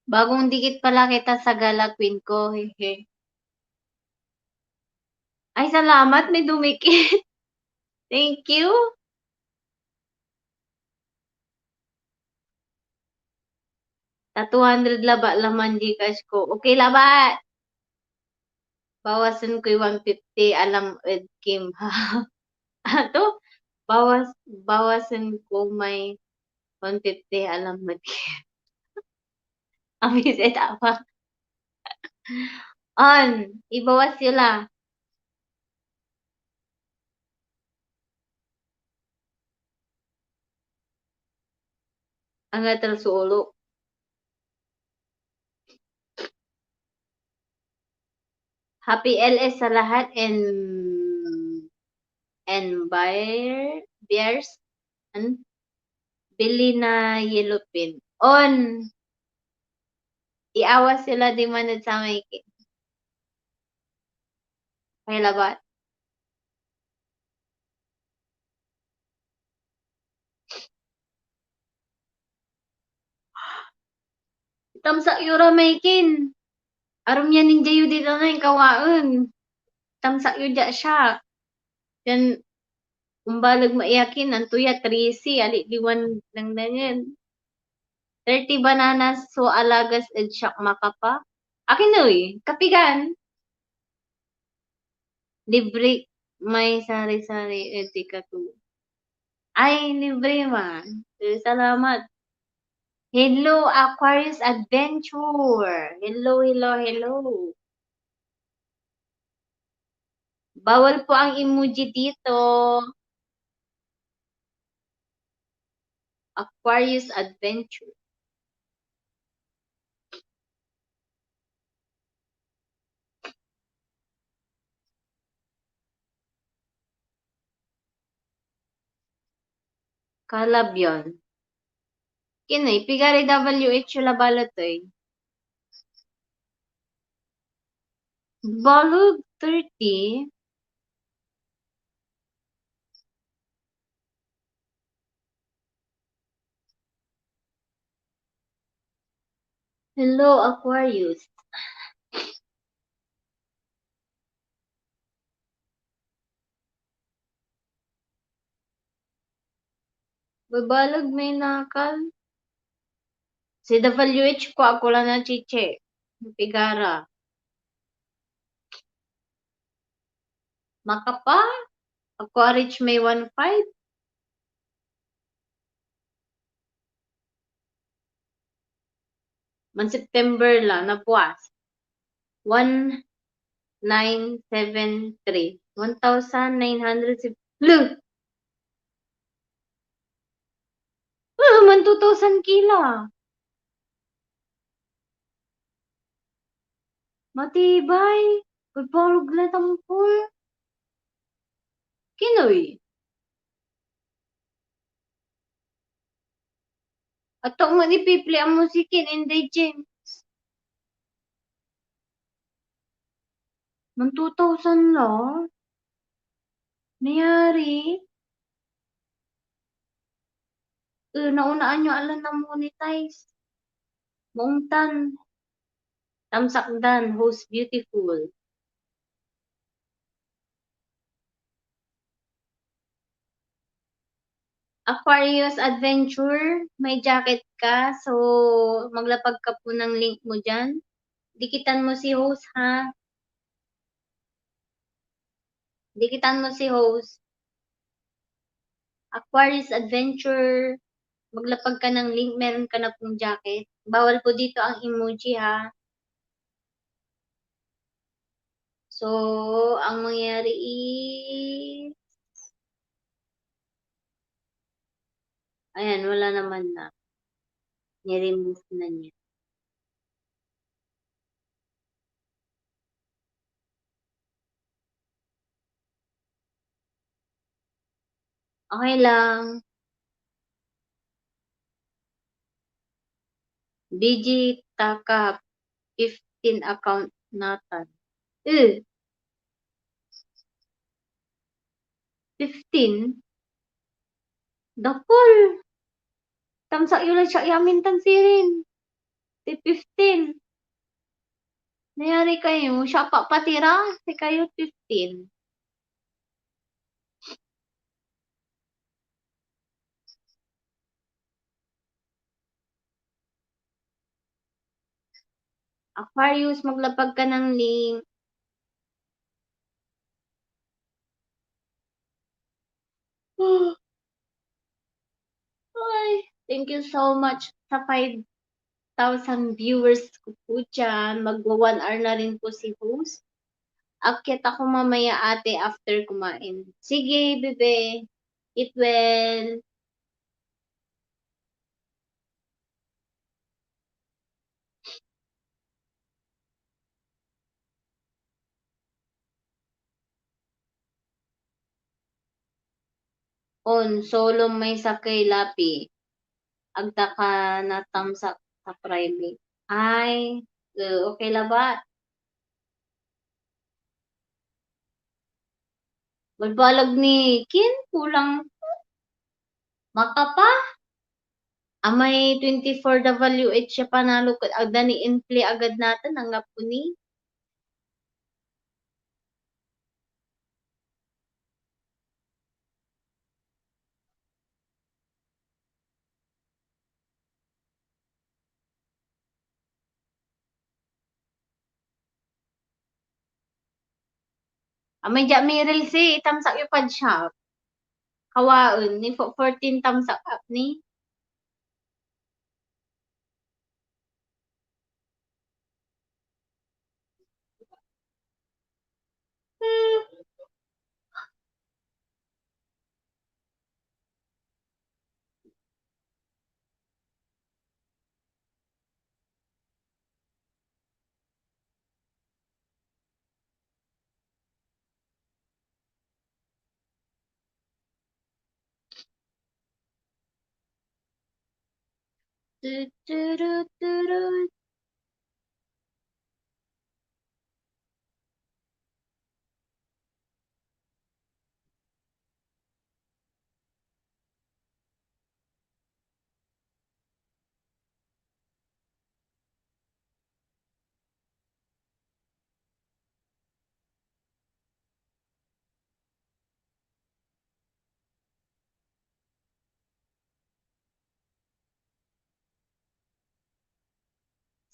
Bagong dikit pala kita sa Galakwin ko. Hehe. Ay, salamat. May dumikit. Thank you. Sa 200 laba laman Gcash ko. Okay, laba. Bawasan ko yung 150. Alam, Ed Kim. Ato? Bawasan ko may 150. Alam mo. Amis et apa. Ibawas sila. Ang atal sa ulo. Happy LS sa lahat and bears and bili na yellow pin. Iawas sila di manad sa may kay labat. Tamsa yura maykin. Arum yan ninja yu dito na yung kawain. Tamsa yu dya siya. Yan, umbalag maiyakin, antuya 3C, alidiwan ng nanyan. 30 bananas, so alagas ed siyak makapa. Akin na kapigan. Libre, may sari-sari etika to. Ay, libre man. Salamat. Hello, Aquarius Adventure. Hello, hello, hello. Bawal po ang emoji dito. Aquarius Adventure. Kalab yun. Kinoy, pigari WH yung labalot eh. Balog 30. Hello, Aquarius. Babalog may nakal. Si WH ko ako lang na chiche. Pigara. Makapa. Aquarius may 1.5. Man September lang, nabuwas. 1973. 1,900. Look! Man 2,000 kila. Matibay. Pagpalog na tampol. Kinoy. Ato nga ni Pipli ang musikin, Inday James. Man 2,000 lang. Nayari. Naunaan nyo alam na monetize. Maungtan. Tamsakdan, who's beautiful. Aquarius Adventure, may jacket ka, so maglapag ka po ng link mo dyan. Dikitan mo si host, ha? Dikitan mo si host. Aquarius Adventure, maglapag ka ng link, meron ka na pong jacket. Bawal po dito ang emoji, ha? So, ang mangyayari is, ayan, wala naman na. Ni-remove na niya. Okay lang. BG Taka 15 account natan. 15? Dakol. Tamsa yun siya yamin tansirin. Si 15. Nayari kayo. Siya pa patira. Si kayo 15. Aquarius, maglapag ka ng link. Ay, thank you so much sa 5,000 viewers ko po dyan. Magwa 1 hour na rin po si host. Akyat ako mamaya ate after kumain. Sige, bebe. Eat well. On, solo may sakay lapi. Agda ka na tamsak sa private. Ay, okay la ba? Balbalag ni Kin, kulang makapa. Amay 24 WH siya panalo ko. Agda ni Infli agad natin ang ngapuni. Amay ja Mirel si tamsak yung pad shop. Kawaon ni 14 tamsak up ni. Tuturu.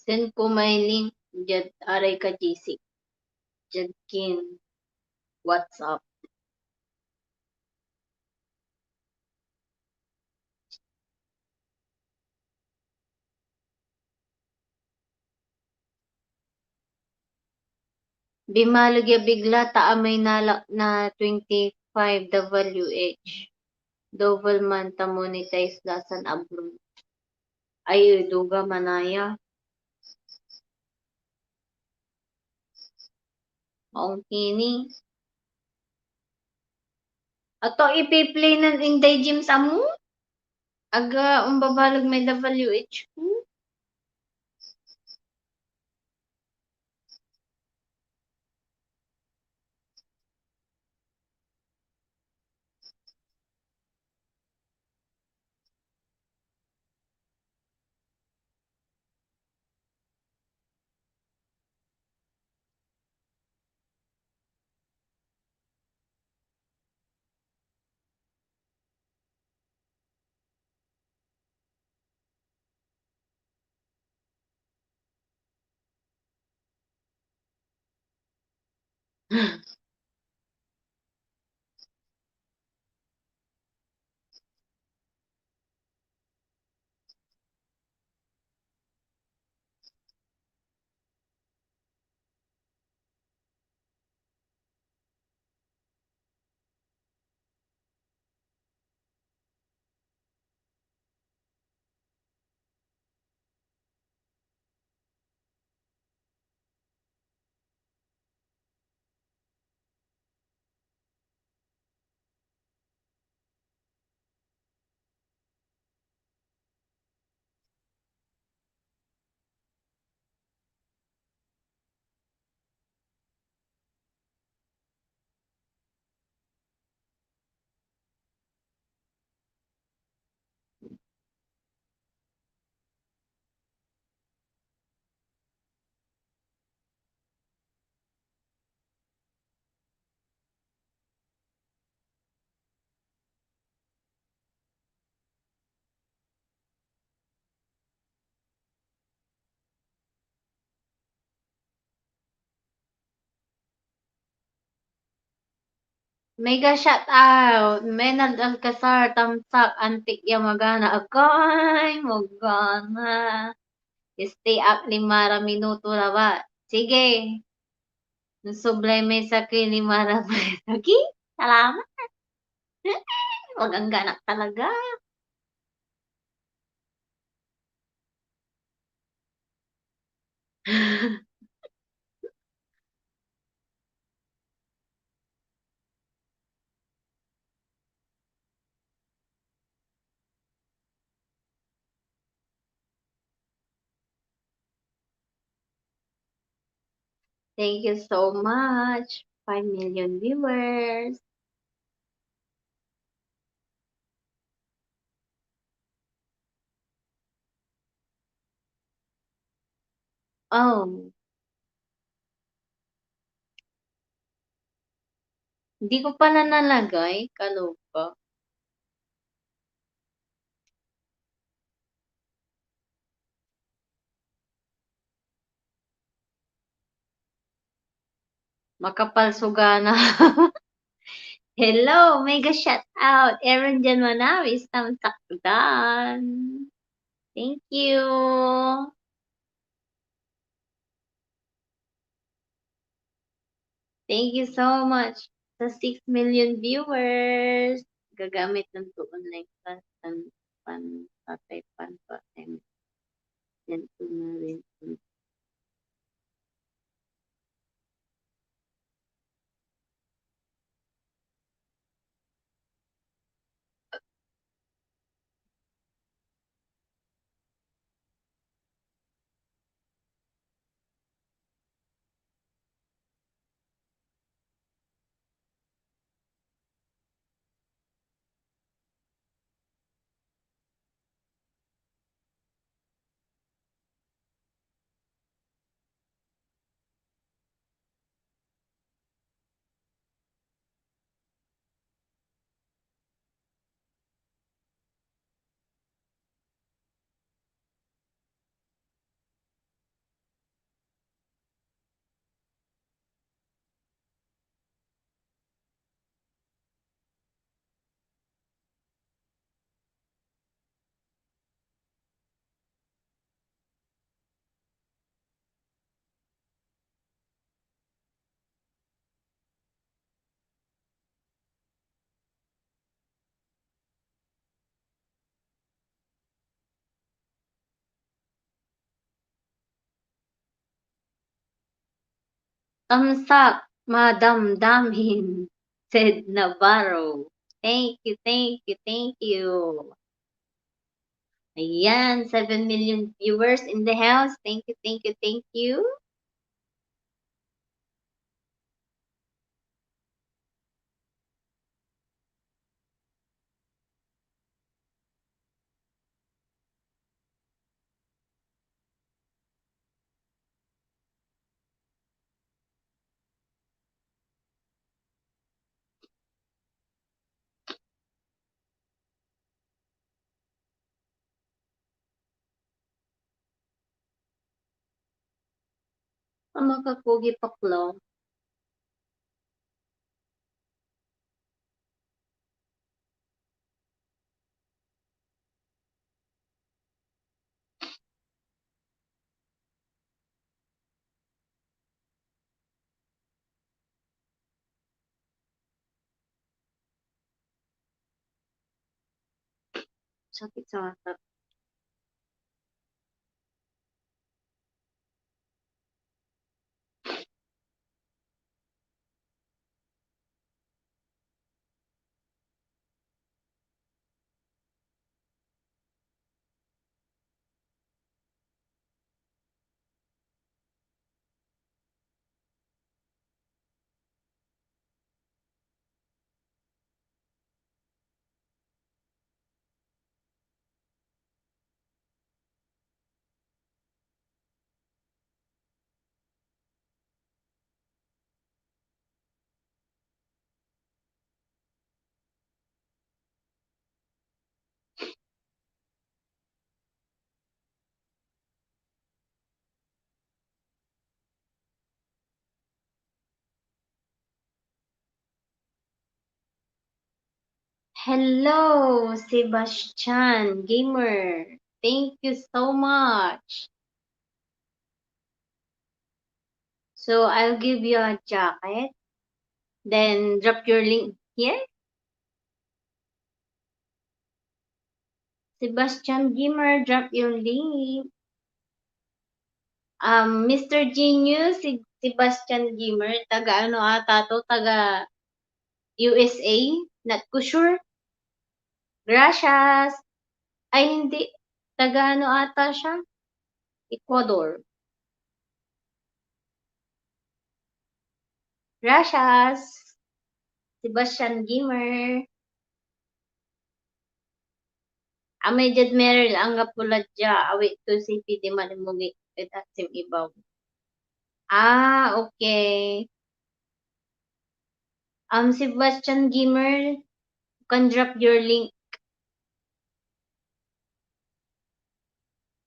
Send ko may link dyan aray ka GC. Dyan kin. WhatsApp. Bimalog ya bigla ta amay na 25 WH. Double man ta monetize lasan abroad. Ay, duga manaya. Maong kini. Ato ipi-play ng Inday Gym sa mo? Aga, umbabalog may WH ko. Mega shout out. Menal Alcazar, tamsak, antik Yamagana. Agay, magana. Stay up 5 minuto na ba? Sige. Sublime sa akin 5 minuto. Okay? Salamat. Wag ang ganak talaga. Thank you so much. 5 million viewers. Oh, hindi ko pala nalagay. Kaloka. Makapal sugana. Hello, mega shout out. Aaron Jan Manawis, tamsakdan. Thank you. Thank you so much sa 6 million viewers. Gagamit ng to online class ng patay pan pa. Yan po na rin. Tamsak, madamdamin, said Navarro. Thank you, thank you, thank you. Ayan, 7 million viewers in the house. Thank you, thank you, thank you. Ang makapugi paklo. Sakit sa mata. Hello, Sebastian Gamer. Thank you so much. So I'll give you a jacket. Then drop your link here. Sebastian Gamer, drop your link. Mr. Genius, si Sebastian Gamer, taga ano ata to, taga USA, not ko sure. Gracias. Ay, hindi. Taga ano ata siya? Ecuador. Gracias. Sebastian Gamer. Amay jad Meryl ang gapuladya. Awit to si PD Malimugi. Itasim ibaw. Okay. Sebastian Gamer, you can drop your link.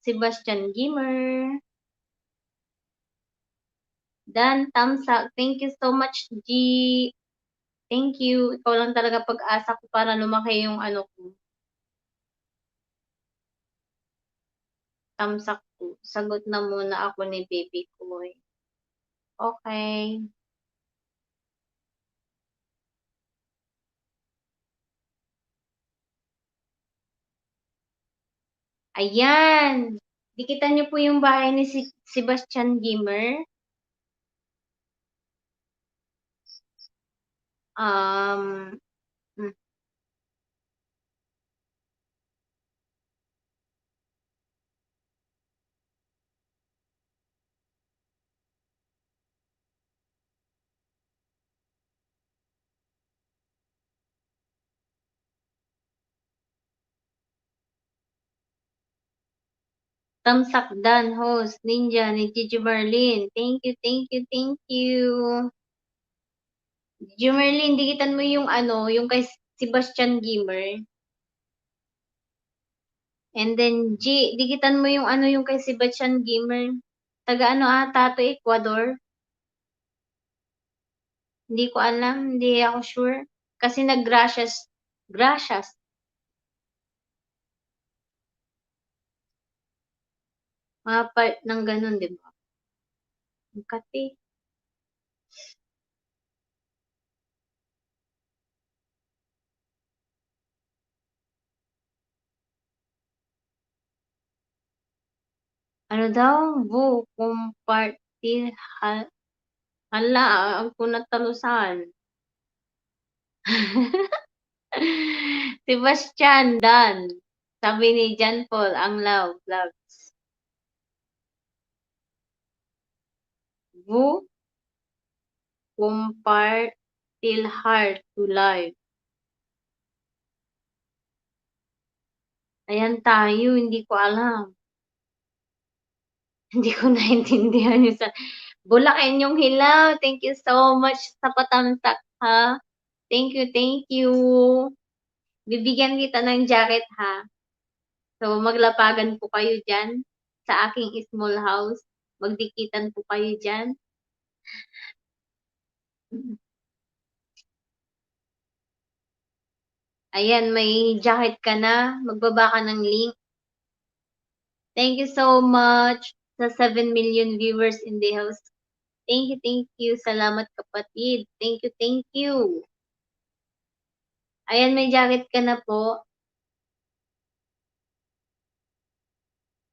Sebastian Gamer. Dan, thumbs up. Thank you so much, G. Thank you. Ikaw lang talaga pag-asa ko para lumaki yung ano ko. Thumbs up ko. Sagot na muna ako ni baby ko. Okay. Ayan. Dikita niyo po yung bahay ni Sebastian Gamer. Um, hmm. Thumbs up Dan, host, Ninja, ni Gigi Marlin. Thank you, thank you, thank you. Gigi Marlin, dikitan mo yung ano, yung kay Sebastian Gamer. And then, G, dikitan mo yung ano, yung kay Sebastian Gamer. Taga ano ata to, Ecuador. Hindi ko alam, hindi ako sure. Kasi nag-gracias. Gracias. Mga part ng ganun, di ba? Ang kati. Ano daw? Bu, compartir, Hala, ako natalusan. Sebastian Dan. Sabi ni John Paul, ang love, loves. Who compare till heart to life. Ayan tayo, hindi ko alam. Hindi ko naintindihan yung sa Bulacan yung hilaw. Thank you so much sa patamtak, ha? Thank you, thank you. Bibigyan kita ng jacket, ha? So, maglapagan po kayo dyan sa aking small house. Magdikitan po kayo dyan. Ayan, may jacket ka na. Magbaba ka ng link. Thank you so much sa 7 million viewers in the house. Thank you, thank you. Salamat kapatid. Thank you, thank you. Ayan, may jacket ka na po.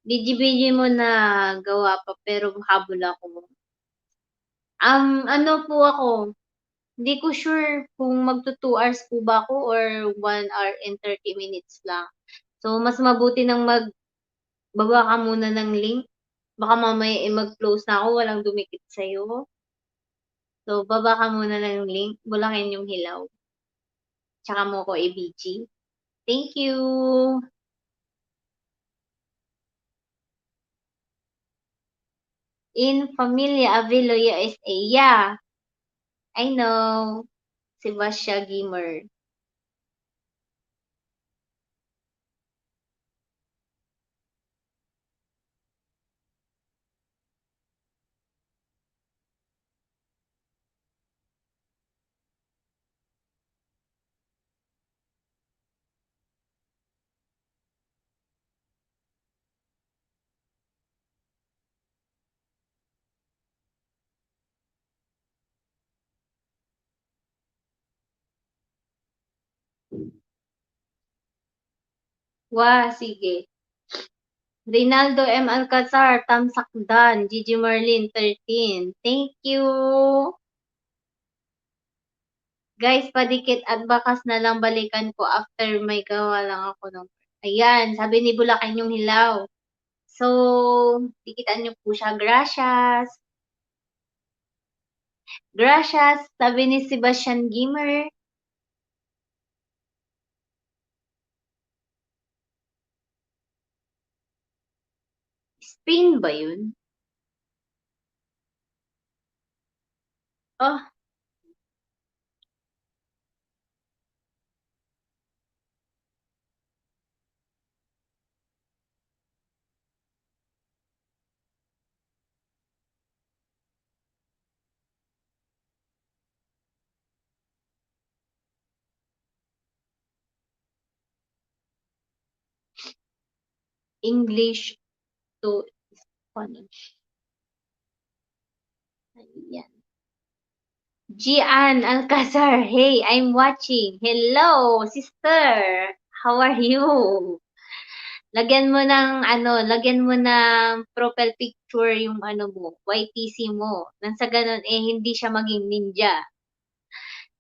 Biji-biji mo na gawa pa pero habol ako. Ano po ako, hindi ko sure kung magto 2 hours po ba ako or 1 hour and 30 minutes lang. So, mas mabuti nang magbaba ka muna ng link. Baka mamaya mag-close na ako, walang dumikit sa'yo. So, baba ka muna ng link. Bulakin yung hilaw. Tsaka mo ko i-BG. Thank you! In Familia Avilo, USA. Yeah, I know. Sebastian Gamer. Wah, sige. Rinaldo M. Alcazar, Tamsakdan, Gigi Marlin, 13. Thank you. Guys, padikit at bakas na lang balikan ko after may gawa lang ako ng... Ayan, sabi ni Bulacan yung hilaw. So, dikitan niyo po siya. Gracias. Gracias, sabi ni Sebastian Gamer. Spain ba yun? Oh, English to Spanish. Ayan. Gian Alcazar, hey, I'm watching. Hello, sister. How are you? Lagyan mo ng lagyan mo ng profile picture yung mo, YTC mo. Nang sa ganun hindi siya maging ninja.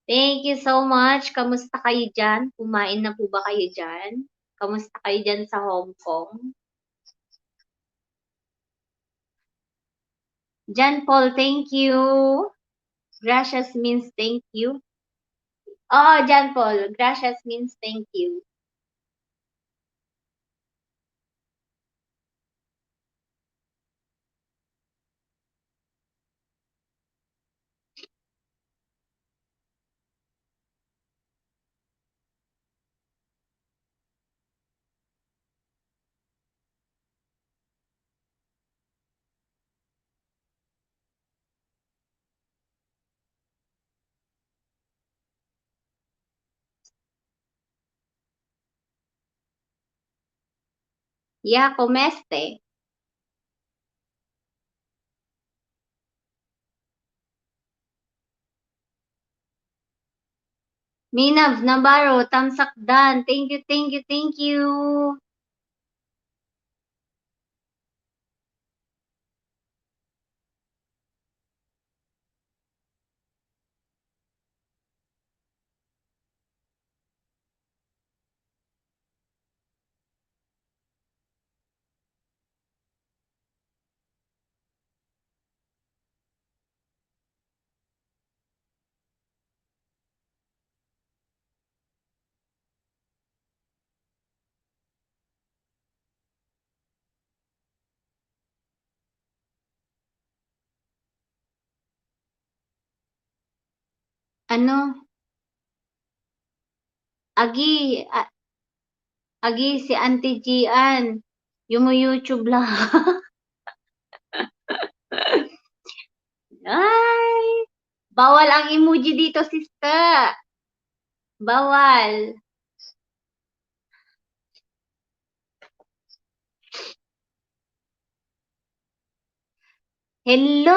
Thank you so much. Kamusta kayo diyan? Kumain na po ba kayo diyan? Kamusta kayo diyan sa Hong Kong? John Paul, thank you. Gracias means thank you. Oh, John Paul, gracias means thank you. Ya, comeste. Minav Navarro, Tamsakdan. Thank you, thank you, thank you. Ano, agi, agi si Auntie Gian, yumu-YouTube lang. Ay, bawal ang emoji dito, sister. Bawal. Hello!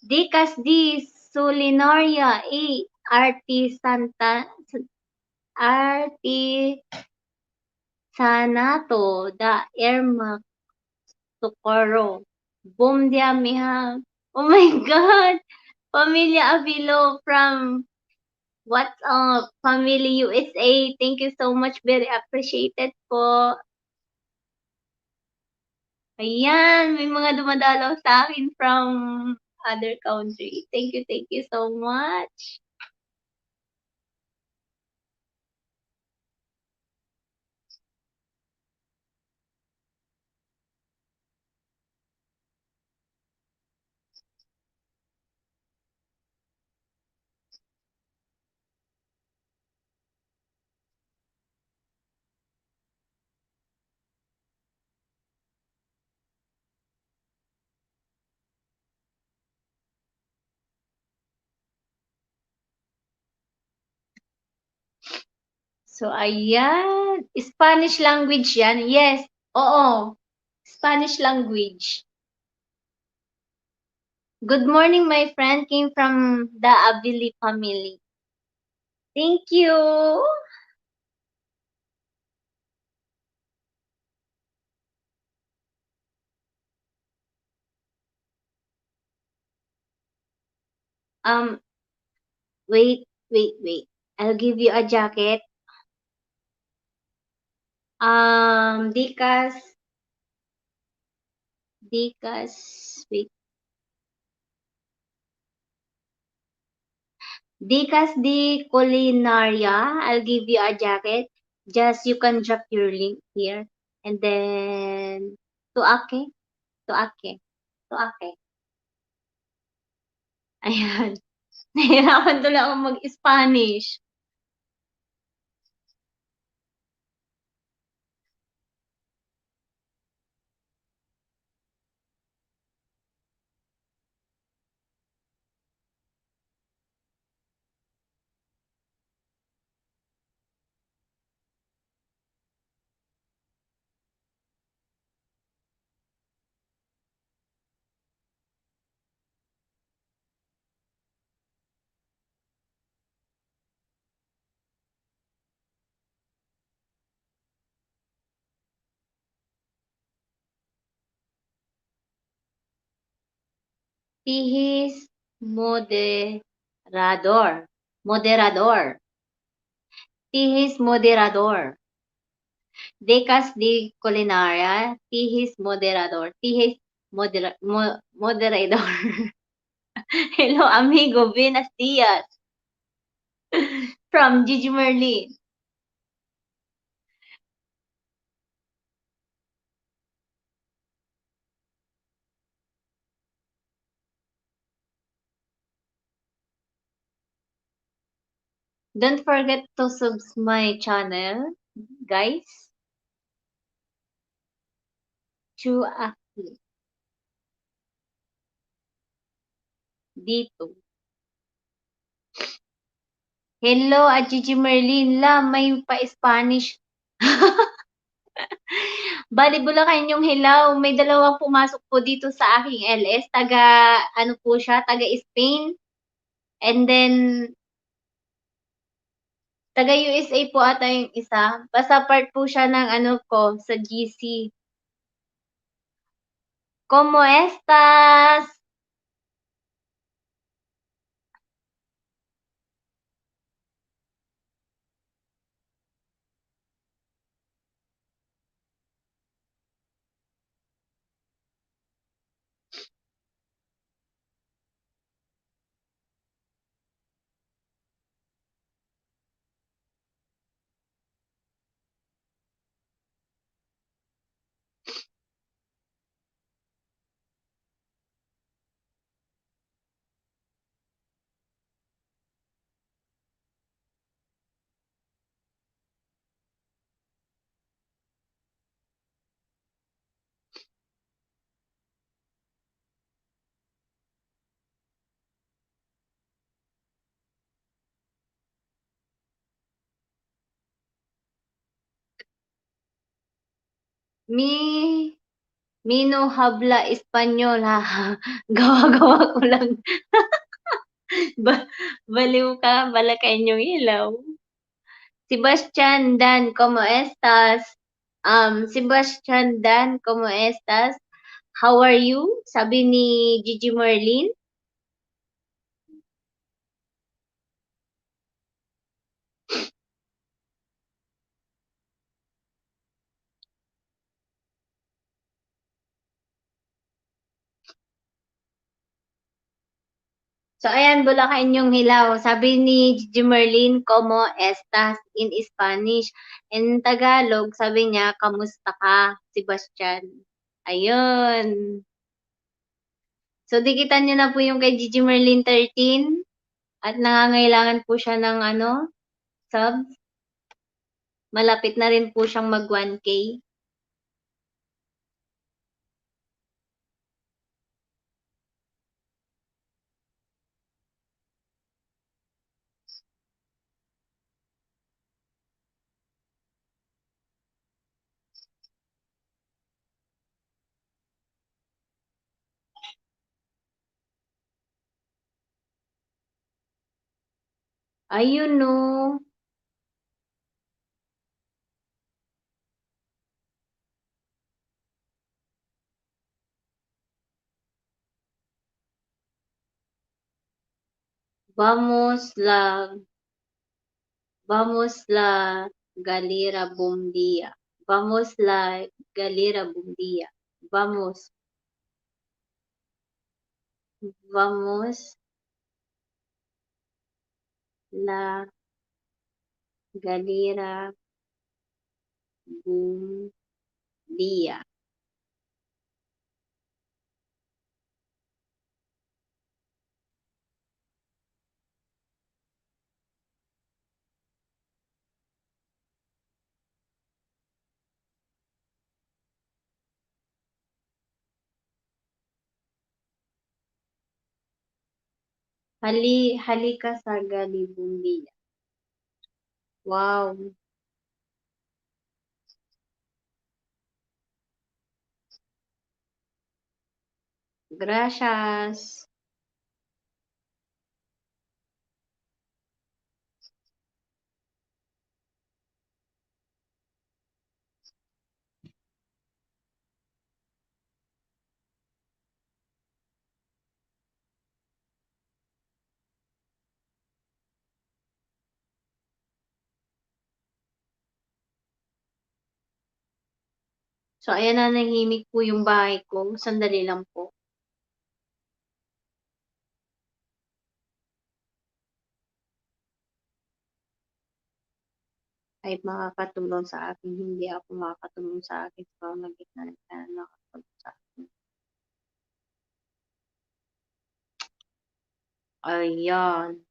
Dicas di Solinaria e Artisanta Artisanato da Irma Socorro. Boom dia miha. Oh my God! Pamilya Avilo from What's up? Family USA. Thank you so much. Very appreciated po. Ayan, may mga dumadalaw sa akin from other country. Thank you so much. So, ayan. Spanish language yan. Yes. Oo. Spanish language. Good morning, my friend. Came from the Avili family. Thank you. Um, wait. I'll give you a jacket. Dicas, wait. Dicas di Culinaria. I'll give you a jacket. Just you can drop your link here. And then, to ake, to ake, to ake. Ayan. Nahirapan tuloy ako mag-Spanish. Tihis moderador. Moderador. Tihis moderador. Decas di culinaria. Tihis moderador. Tihis moderador. Hello, amigo. Buenos dias. From Gigi Merlin. Don't forget to subscribe my channel, guys. To dito. Hello, at Gigi Merlin la, may pa-Spanish. Bali Bulacan yung hello. May dalawang pumasok po dito sa aking LS. Ano po siya, taga Spain. And then, taga USA po ata yung isa. Basta part po siya ng ano ko, sa GC. ¿Cómo estas? Mi mi no habla Espanyol, ha. Gawa-gawa ko lang. Ba baliw ka, Balacañong ilaw. Sebastian Dan, ¿cómo estás? Sebastian Dan, ¿cómo estás? How are you? Sabi ni Gigi Merlin. So, ayan, Bulacañong hilaw. Sabi ni Gigi Merlin, ¿cómo estás? In Spanish. In Tagalog, sabi niya, kamusta ka, Sebastian? Ayun. So, dikitan niyo na po yung kay Gigi Merlin 13 at nangangailangan po siya ng sub. Malapit na rin po siyang mag 1K. Ayun no. Vamos la, vamos la galera bum dia. Vamos la galera bum dia. Vamos, vamos la galera bum dia. Halika sa galibong dia. Wow, gracias. So, ayan na, nahimik po yung bahay ko. Sandali lang po. Ay makakatulong sa akin. Hindi ako makakatulong sa akin sa pamamagitan ng nakatulong sa akin. Ayan.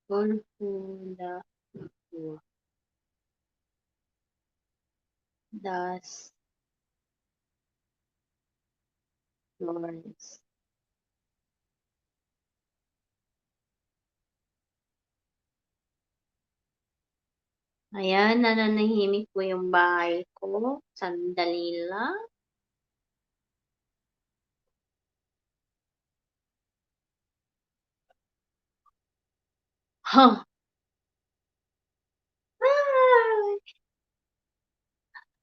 Golfo da das Flores. Ayan, nananahimik po yung bahay ko. Sandali lang. Huh. Ay!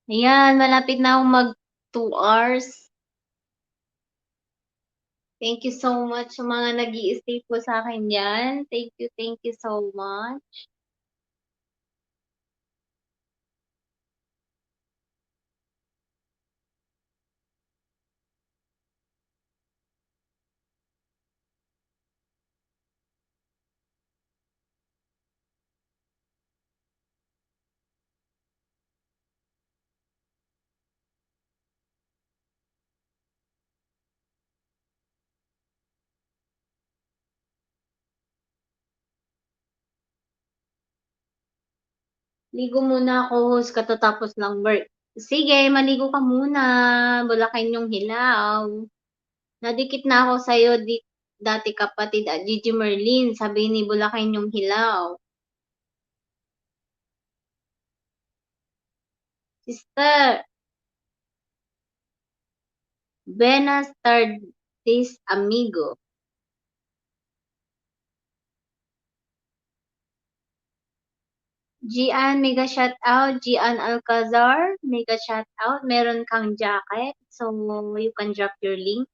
Ayan, malapit na akong mag 2 hours. Thank you so much sa mga nag-i-stay po sa akin yan. Thank you so much. Ligo muna ako, host, katatapos ng work. Sige, maligo ka muna. Bulakin yung hilaw. Nadikit na ako sa'yo, dati kapatid at Gigi Merlin. Sabi ni Bulakin yung hilaw. Sister, buenas tardes, amigo. Gian, mega shout out. Gian Alcazar, mega shout out. Meron kang jacket, so you can drop your link.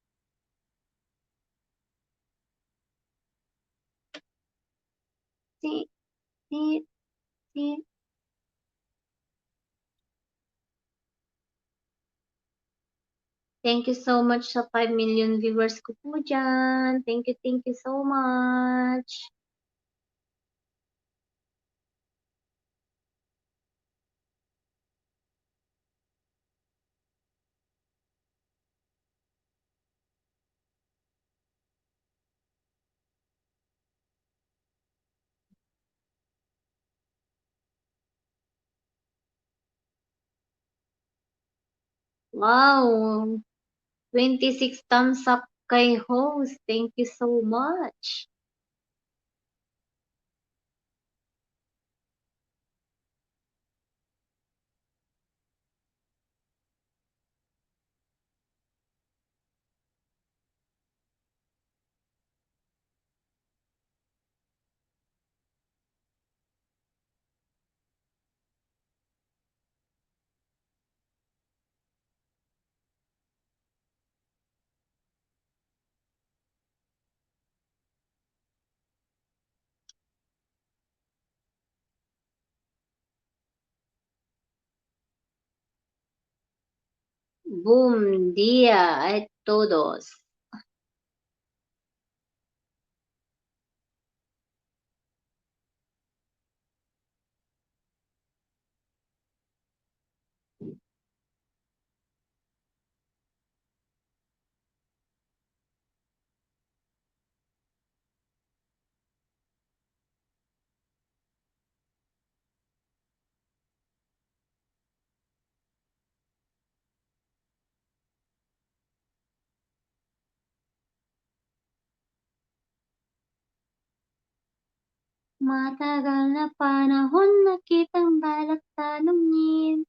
Si, si, si. Thank you so much sa 5 million viewers ko po dyan. Thank you so much. Wow! 26 thumbs up kay host. Thank you so much. Boom dia a todos. Matagal na panahon na kitang balak tanungin.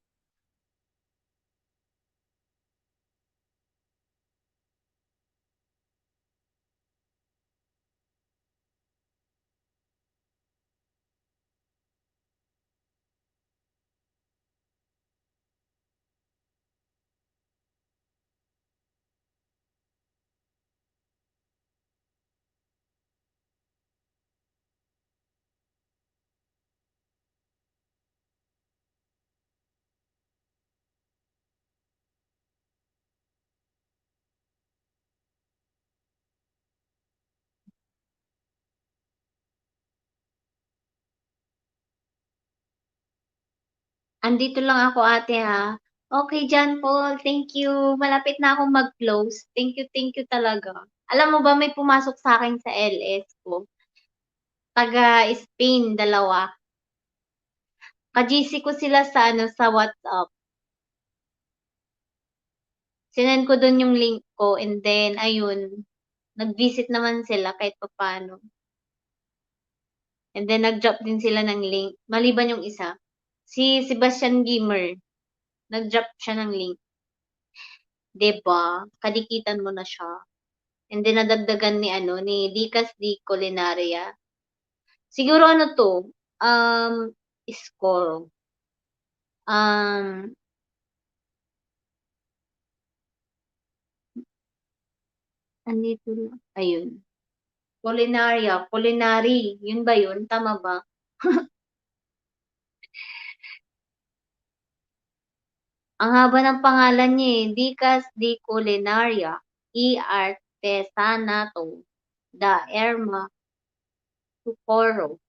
Andito lang ako ate ha. Okay, John Paul, thank you. Malapit na akong mag-close. Thank you talaga. Alam mo ba may pumasok sa akin sa LS ko? Taga Spain, dalawa. Ka-GC ko sila sa ano sa WhatsApp. Sinend ko dun yung link ko and then ayun, nag-visit naman sila kahit papaano. And then nag-drop din sila ng link. Maliban yung isa. Si Sebastian Gamer, nag-drop siya ng link. 'Di ba? Kadikitan mo na siya. And then nadagdagan ni ano, ni Dicas di Culinaria. Siguro ano 'to, score. Um, andito lang. Ayun. Culinary. Yun ba yun? Tama ba? Ang haba ng pangalan niya eh. Dicas di Culinaria. E Artesanato. Da Erma Socorro.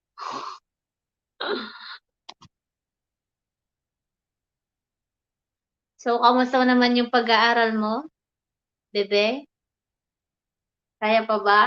So, kamusta naman yung pag-aaral mo, bebe? Kaya pa ba?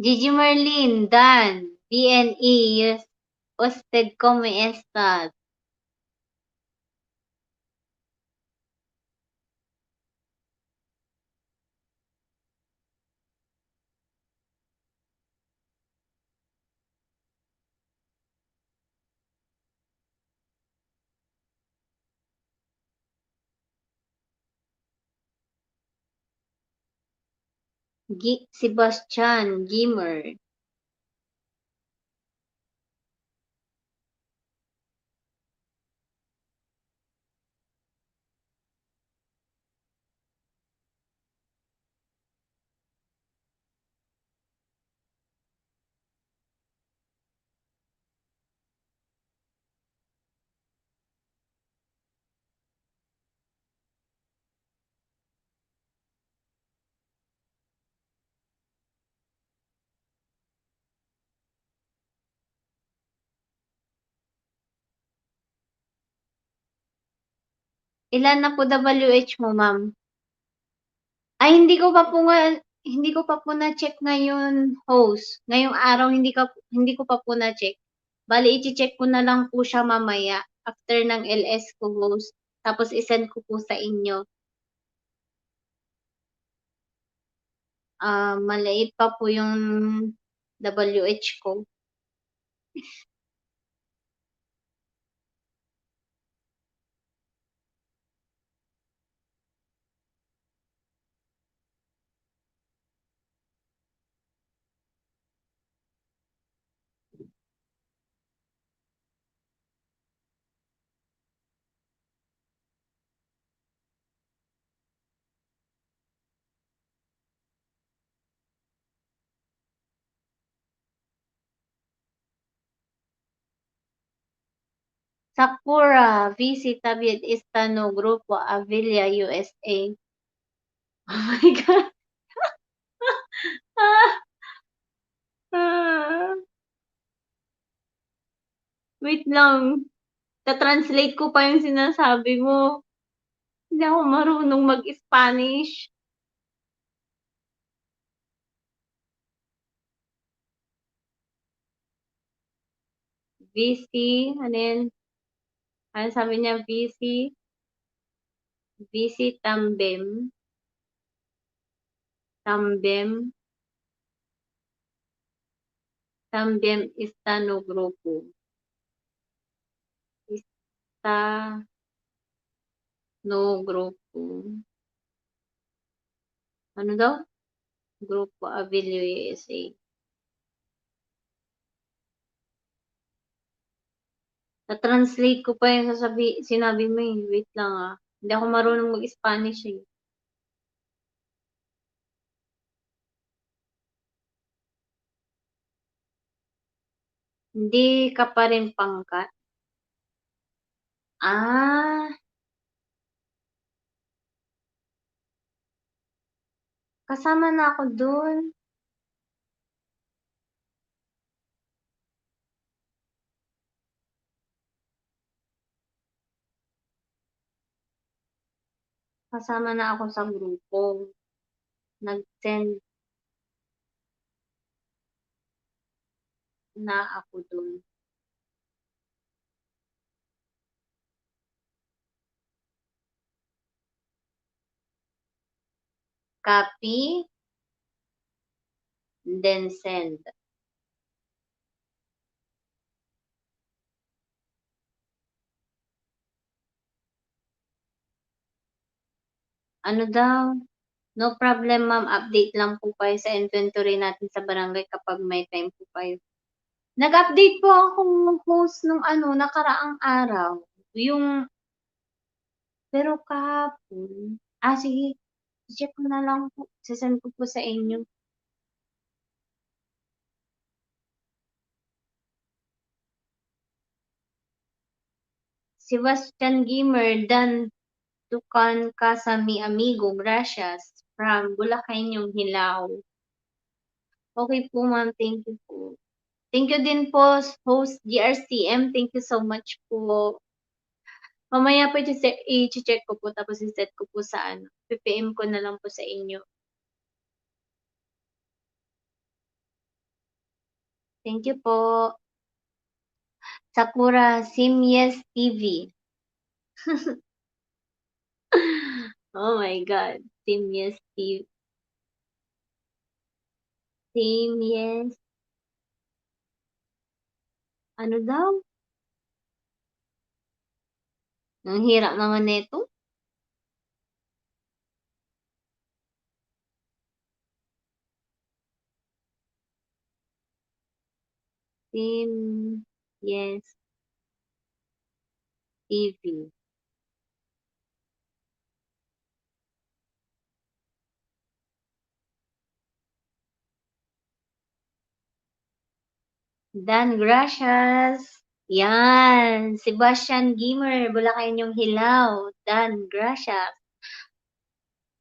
Gigi Merlin, Dan, BNE, usted como estas? Sebastian Gimmer. Ilan na po WH mo, ma'am? Ay, hindi ko pa po na-check ngayon, host. Ngayong araw hindi ko pa po na-check. Bali i-check ko na lang po siya mamaya after ng LS ko, host. Tapos i-send ko po sa inyo. Maliit pa po yung WH ko. Sakura, visita esta no grupo Avila, USA. Oh my God. Ah, ah. Wait lang. Ta-translate ko pa yung sinasabi mo. Hindi ako marunong mag-Spanish. VC, ano yun? Ano sabi niya? VC Tambem. Tambem. Tambem está no grupo. Está no grupo. Ano daw? Grupo Avilio USA. Na-translate ko pa yung sinabi mo eh. Wait lang ah. Hindi ako marunong mag-Spanish eh. Hindi ka pa rin pangkat. Ah, kasama na ako dun. Kasama na ako sa grupo. Nag-send na ako dun. Copy, then send. Ano daw? No problem, ma'am. Update lang po kayo sa inventory natin sa barangay kapag may time po kayo. Nag-update po akong host nung nakaraang araw. Yung, pero kahapon. Sige. Check ko na lang po. Sasend ko po sa inyo. Sebastian Gamer, dan tukan ka sa mi amigo. Gracias. From Bulacan yung Hilaw. Okay po, ma'am. Thank you po. Thank you din po, host GRCM. Thank you so much po. Mamaya po i-check ko po tapos i-set ko po sa PPM ko na lang po sa inyo. Thank you po. Sakura Simyes TV. Oh my God. Simyes TV. Simyes. Ano daw? Ang hirap naman nito. Simyes TV. Dan, gracias. Yan. Sebastian Gamer. Bulacan yung hilaw. Dan, gracias.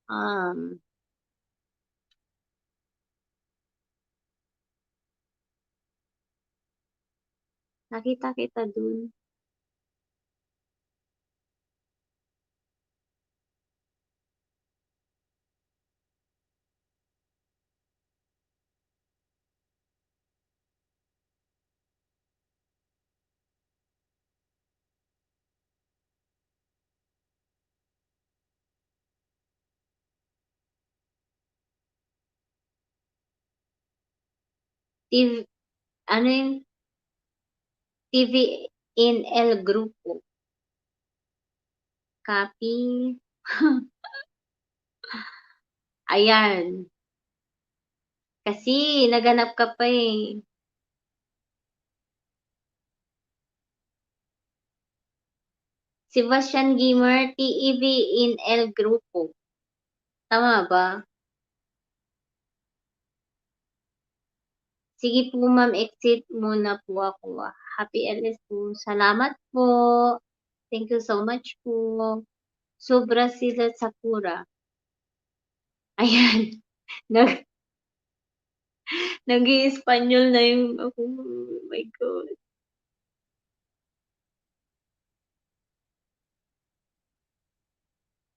Um, nakita kita dun. TV, ano yung TV in El Grupo. Copy. Ayan. Kasi, naganap ka pa eh. Sebastian Gamer, TEV in El Grupo. Tama ba? Sige po ma'am, exit muna po ako. Happy LS po. Salamat po. Thank you so much po. Sobra sila Sakura. Ayan. Nag, nag-i-Espanyol na yung ako. Oh my God.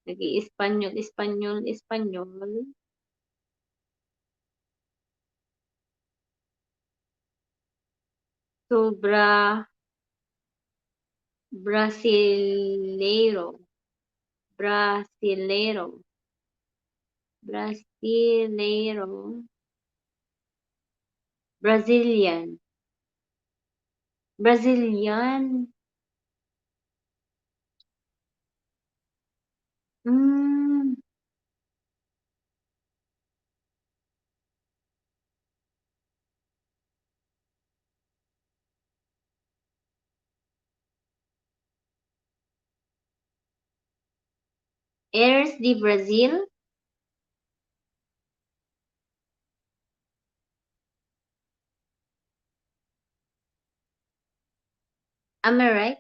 Nag-i-Espanyol, Espanyol, Espanyol. Sobra Brasileiro. Brasileiro. Brasileiro. Brazilian. Brazilian. Mm. Eres de Brazil? Am I right?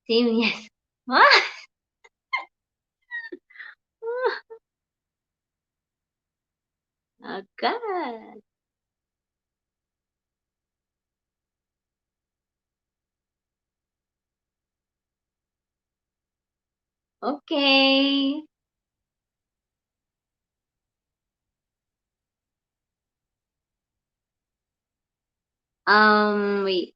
Same, yes. What? Agad. Okay. Wait.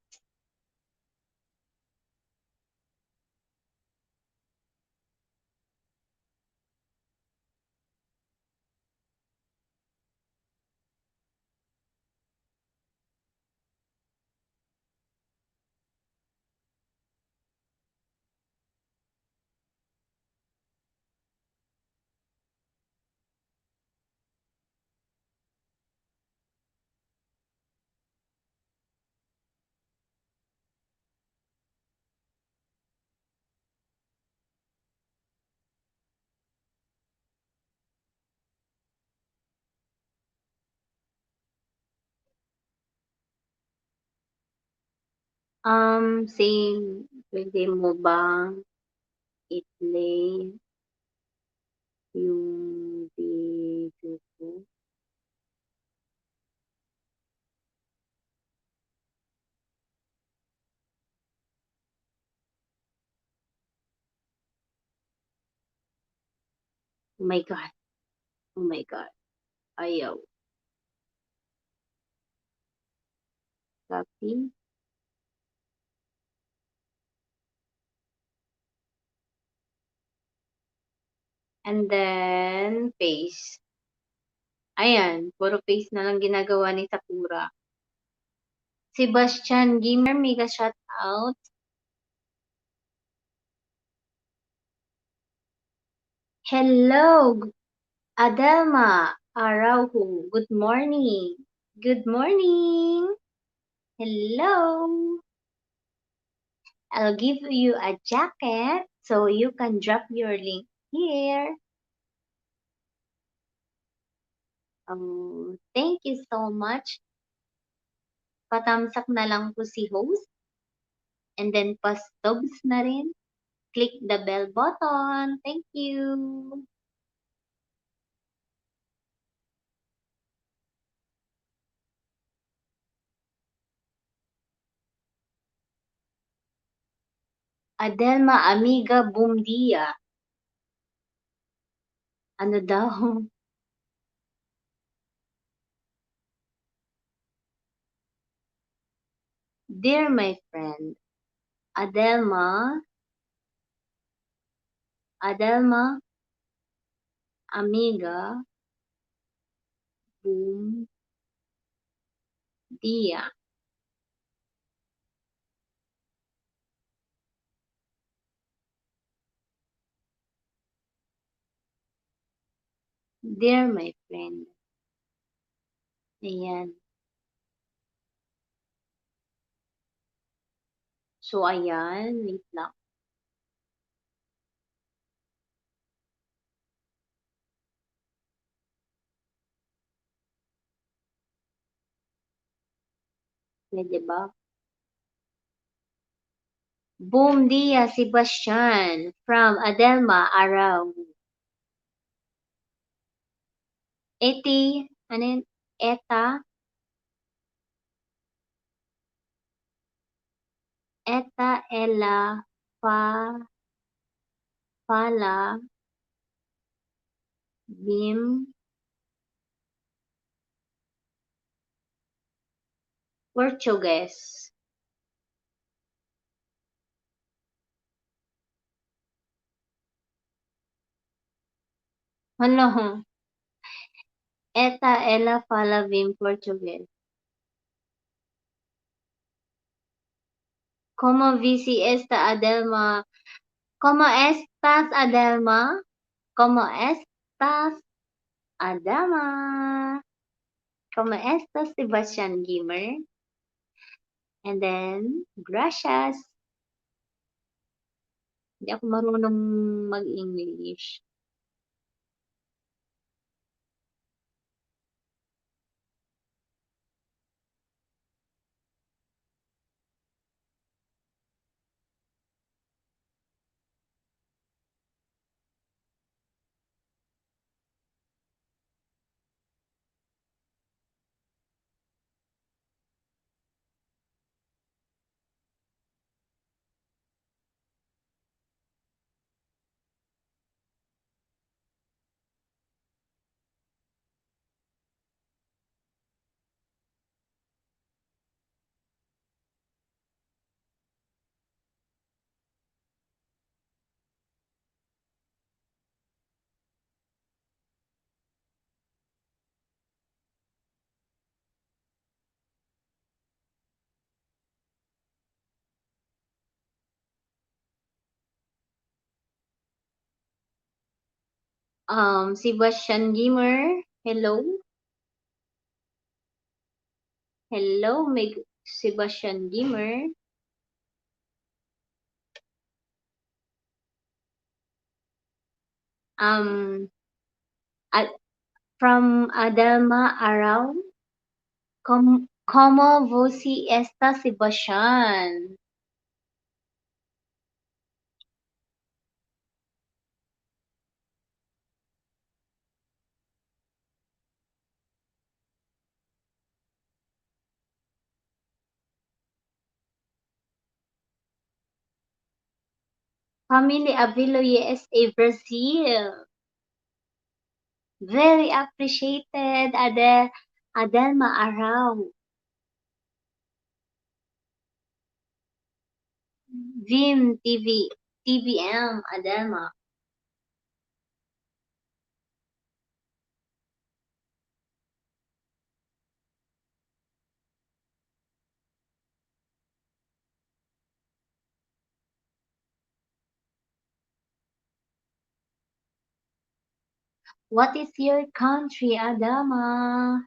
Same. Pwede mo bang i-play yung video ko? Oh my God. Oh my God. Ayaw. Copy. And then, paste. Ayan. Puro paste na lang ginagawa ni Sakura. Sebastian Gamer, mega shout out. Hello, Adelma Araujo. Good morning. Good morning. Hello. I'll give you a jacket so you can drop your link here. Thank you so much. Patamsak na lang po si host. And then pastobs na rin. Click the bell button. Thank you. Adelma Amiga Bumdia. Ano daw? Dear my friend, Adelma, Amiga Bumdia. Dear my friend. Ayan. So, ayan. Wait lang. Pwede ba? Boom dia Sebastian from Adelma Araw. Ano yun? Ella, Fala, Bim, Portuguese. Ano? Ella, Fala, Bim, Portuguese. Como vici esta Adelma? Como estas Adelma? Como estas Adelma? Como estas Sebastian Gamer? And then, gracias. Hindi ako marunong mag-English. Sebastian Gamer, hello. Hello, Sebastian Gamer. At from Adelma Araw. Como você está, Sebastian? Family Avilo, USA, Brazil. Very appreciated, Adelma Araw. Vim TV, TVM, Adelma. What is your country, Adama?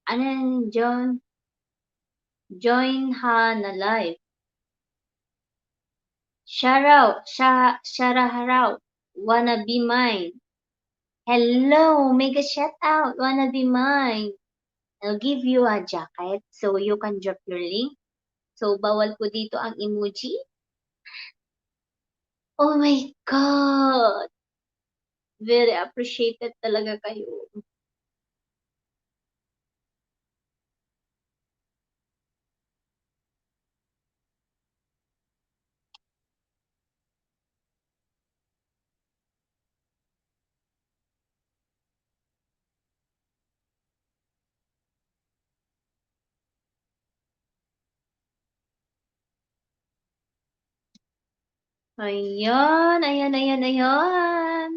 Ano yan, join ha na live. Shara wanna be mine. Hello, mega shout out, wanna be mine. I'll give you a jacket so you can drop your link. So, bawal po dito ang emoji. Oh my God! Very appreciated talaga kayo. Ayan, ayan, ayan, ayan.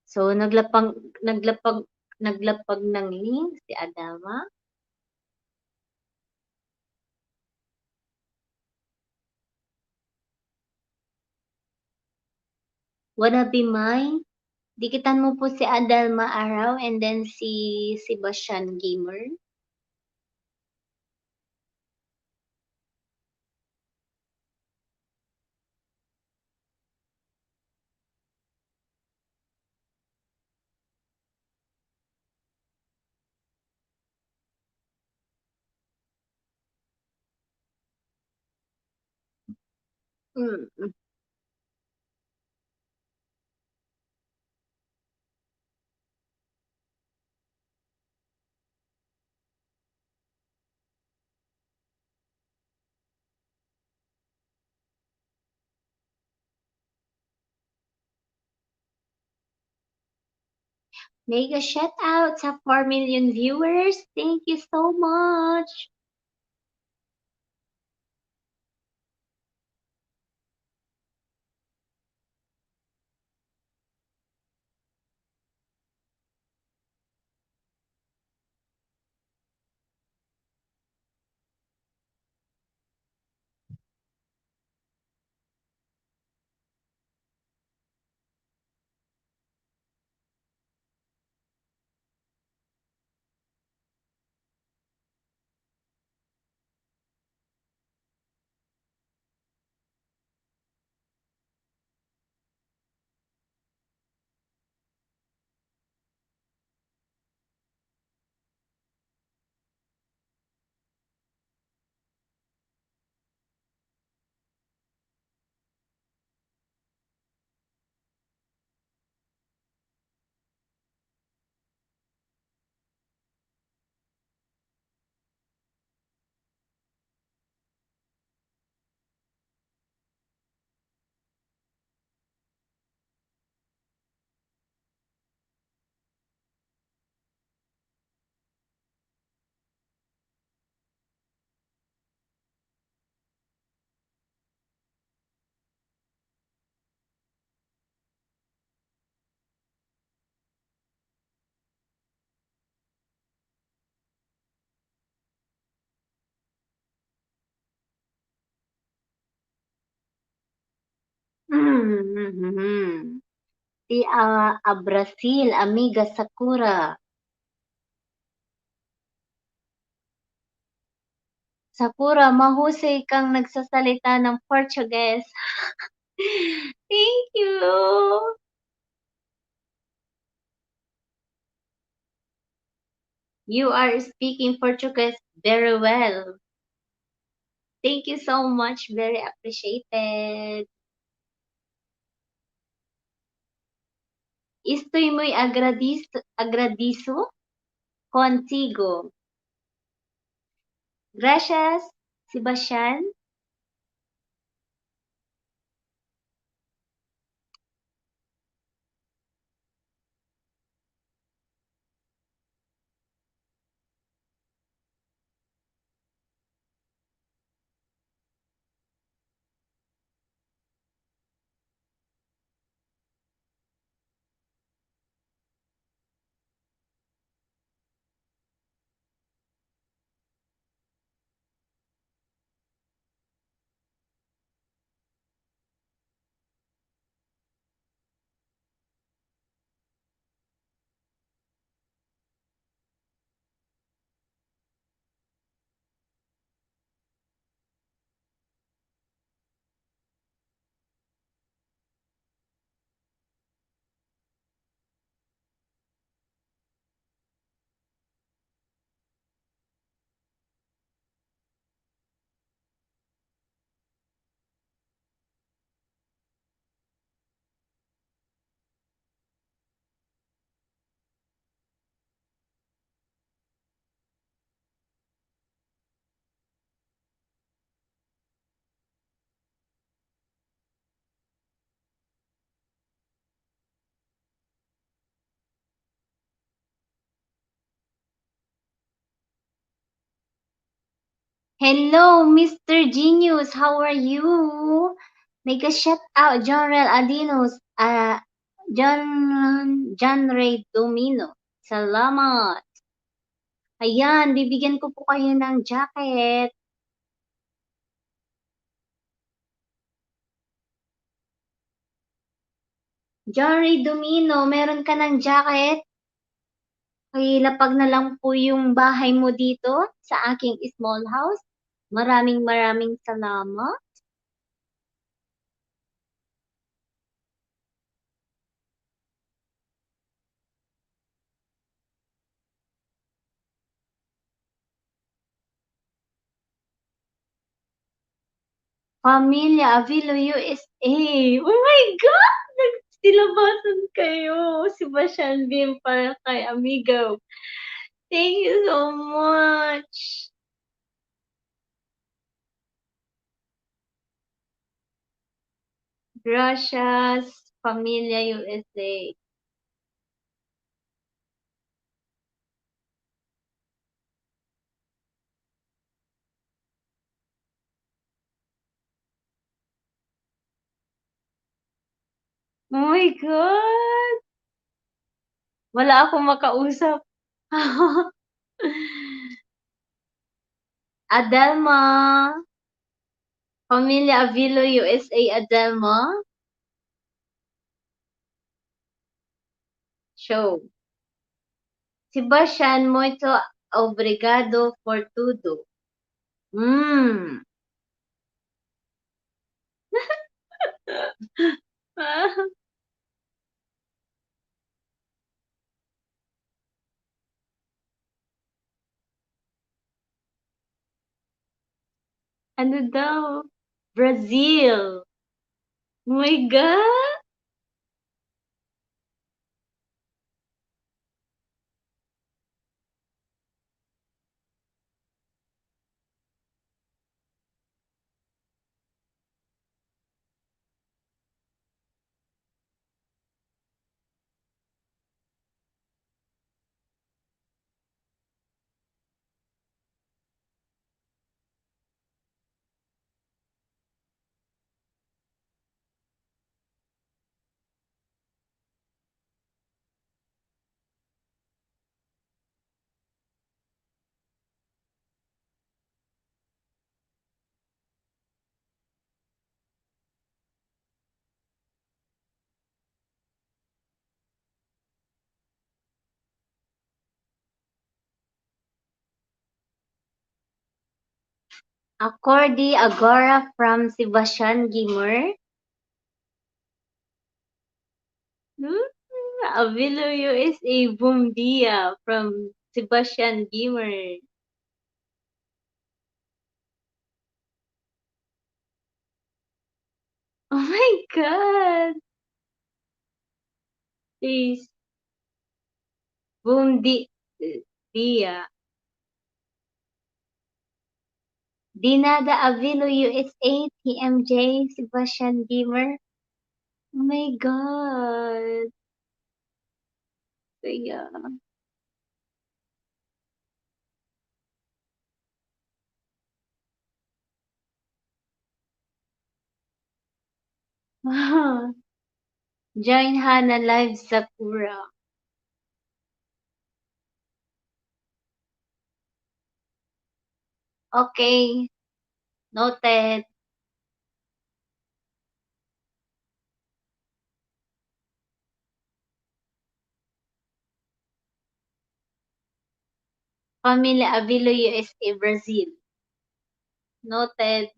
So, naglapag ng link si Adama. Wanna be mine? Dikitan mo po si Adalma Araw and then si Sebastian Gamer. Mm. Mega shout out sa 4 million viewers. Thank you so much. Mm-hmm. Si Brazil, amiga Sakura. Sakura, mahusay kang nagsasalita ng Portuguese. Thank you. You are speaking Portuguese very well. Thank you so much. Very appreciated. Estoy muy agradecido contigo. Gracias, Sebastian. Hello, Mr. Genius. How are you? Mega shout out, General Adinos. John Ray Domino. Salamat. Ayan, bibigyan ko po kayo ng jacket. John Ray Domino, meron ka ng jacket? Pakilapag na lang po yung bahay mo dito sa aking small house. Maraming maraming salamat. Pamilya Avilo USA. Oh my God! Nagsilabasan kayo. Sebastian Bim para kay Amigo. Thank you so much. Gracias, Pamilya USA. Oh my God! Wala akong makausap. Adelma. Pamilya Avilo USA Adelma. Show. Sebastian, muito obrigado por tudo. Hmm. Ano daw? Brazil. Oh my God! Accordi Agora from Sebastian Gimmer. Avilo USA Boom Dia from Sebastian Gimmer. Oh my God! Please. Boom Dia. Dinada Avilo USA, TMJ, Sebastian Gamer. Oh my God. Kaya, join Hana Live Sakura. Okay, noted. Pamilya Avilo USA, Brazil. Noted.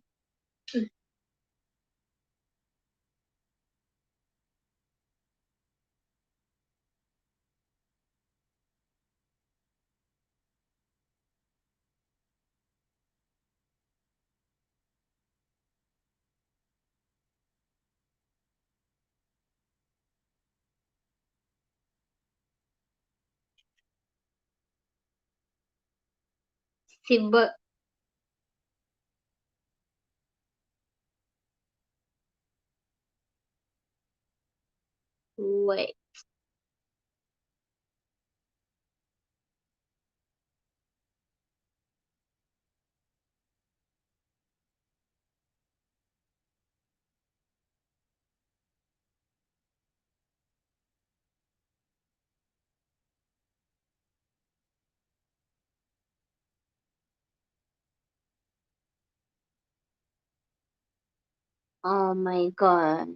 Cebu. Wait. Oh my God.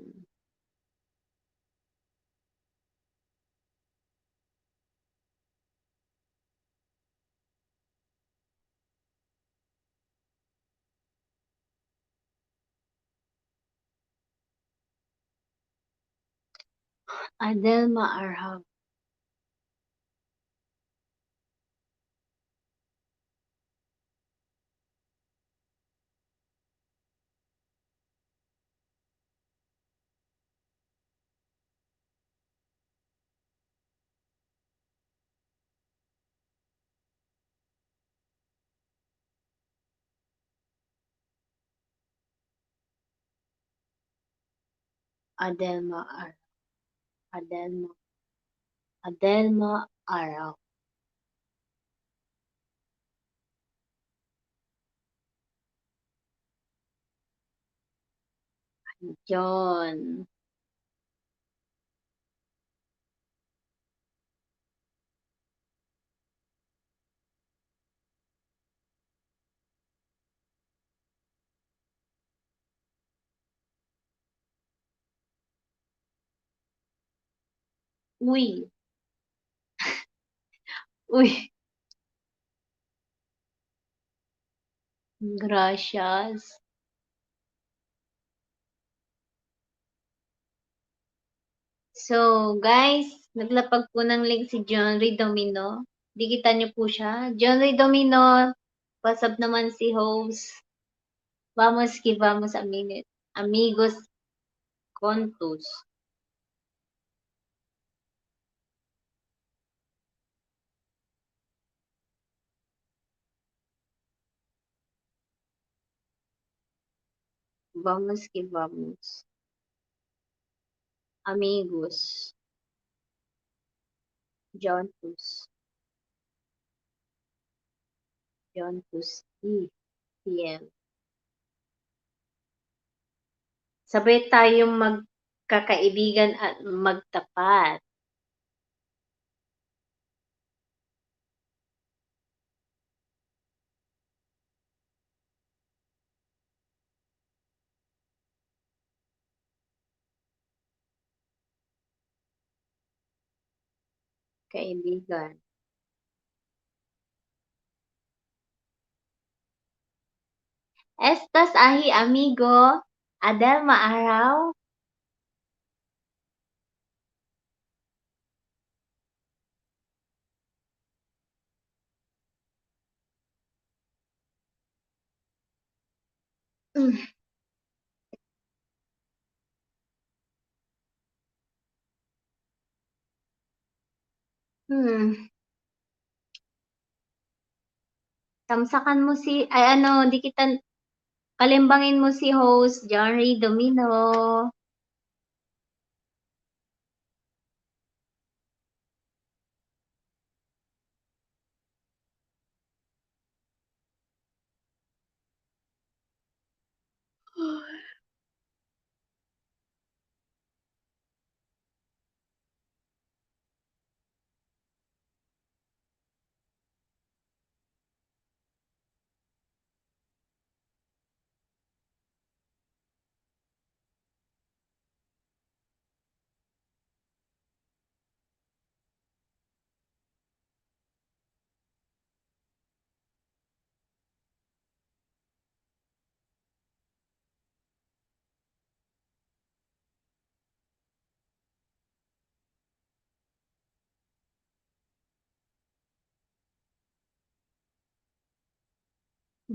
Adelma Arhab. Adelma Arhab. Adelma. Adelma Arhab. John. Uy. Uy. Gracias. So, guys, naglapag po ng link si John Ray Domino. Di niyo po siya. John Ray Domino, what's up naman si host. Vamos que vamos, amigos contos. Vamos que vamos. Amigos. Jontus. Jontus. PM. Sabay tayong magkakaibigan at magtapat. Kaibigan. Estas ahi amigo. Adel maaraw. Hmm. Hmm. Tamsakan mo si, ay ano, di kita Kalimbangin mo si host Johnny Domino.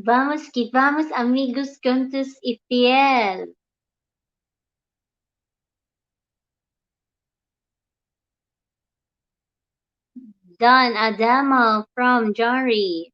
Vamos que vamos, amigos, juntos y fiel. Don Adamo from Jory.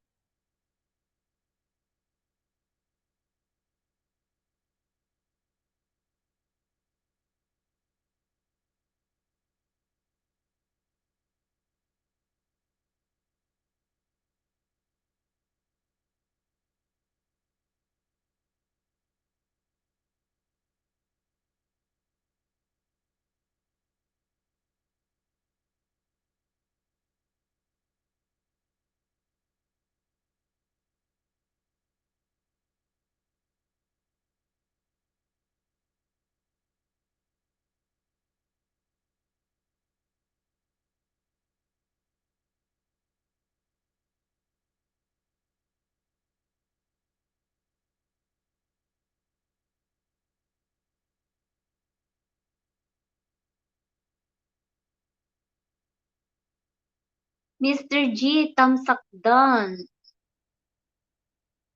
Mr. G, tamsak Don.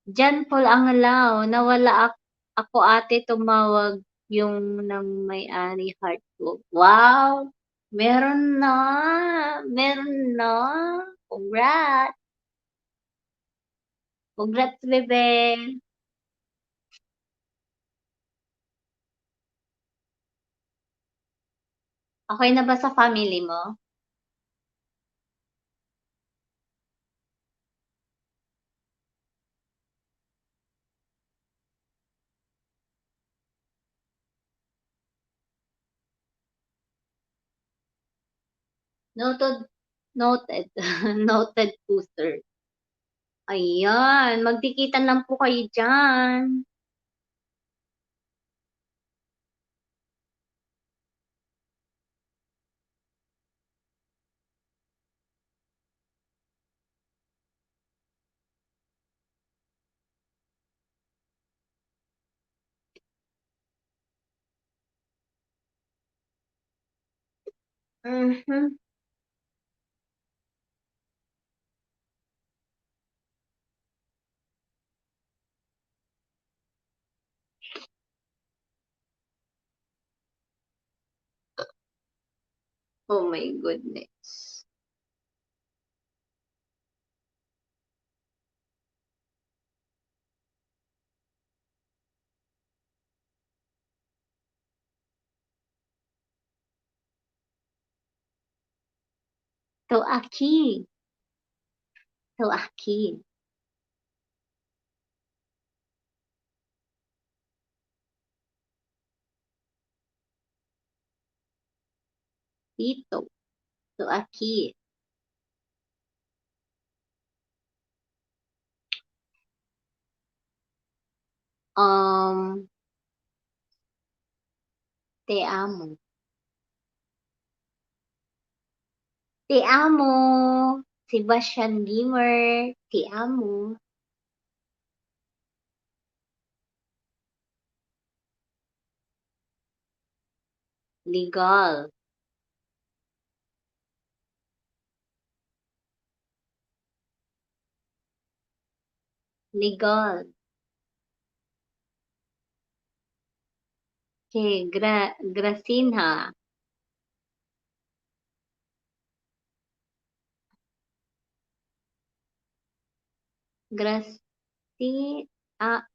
Jan Paul Angalaw, nawala ako ate tumawag yung ng may-ari heart ko. Wow! Meron na! Meron na! Congrats! Congrats, bebe! Okay na ba sa family mo? Noted. Noted. Noted po, sir. Ayan, magdikitan lang po kayo dyan. Mhm. Oh my goodness. To aquí. To aquí. Dito. To aquí. Um, te amo. Te amo. Sebastian Gamer. Te amo. Legal. Legal. Okay, Gracinha. Graci, ah,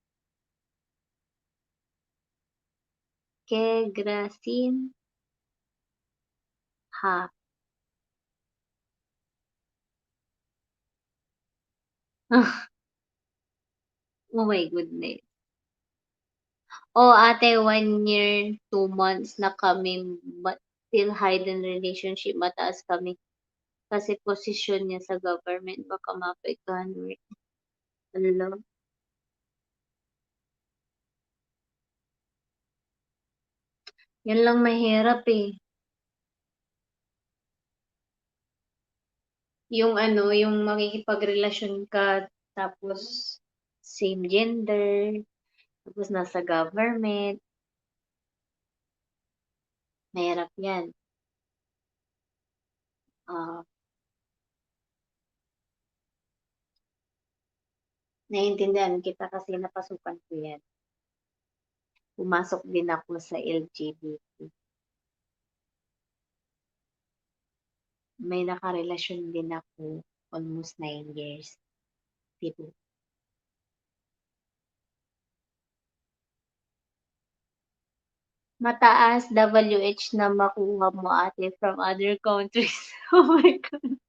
Kegrasin ha. Oh my goodness. Oh, ate, 1 year, 2 months na kami still hidden relationship. Mataas kami. Kasi posisyon niya sa government. Baka maapektuhan work. Hala. Yan lang mahirap eh. Yung ano, yung makikipagrelasyon ka, tapos same gender, tapos nasa government, mahirap yan. Ah, naiintindihan kita kasi napasukan ko yan. Pumasok din ako sa LGBT. May nakarelasyon din ako almost 9 years. Diba? Mataas WH na makuha mo ate from other countries. Oh my God.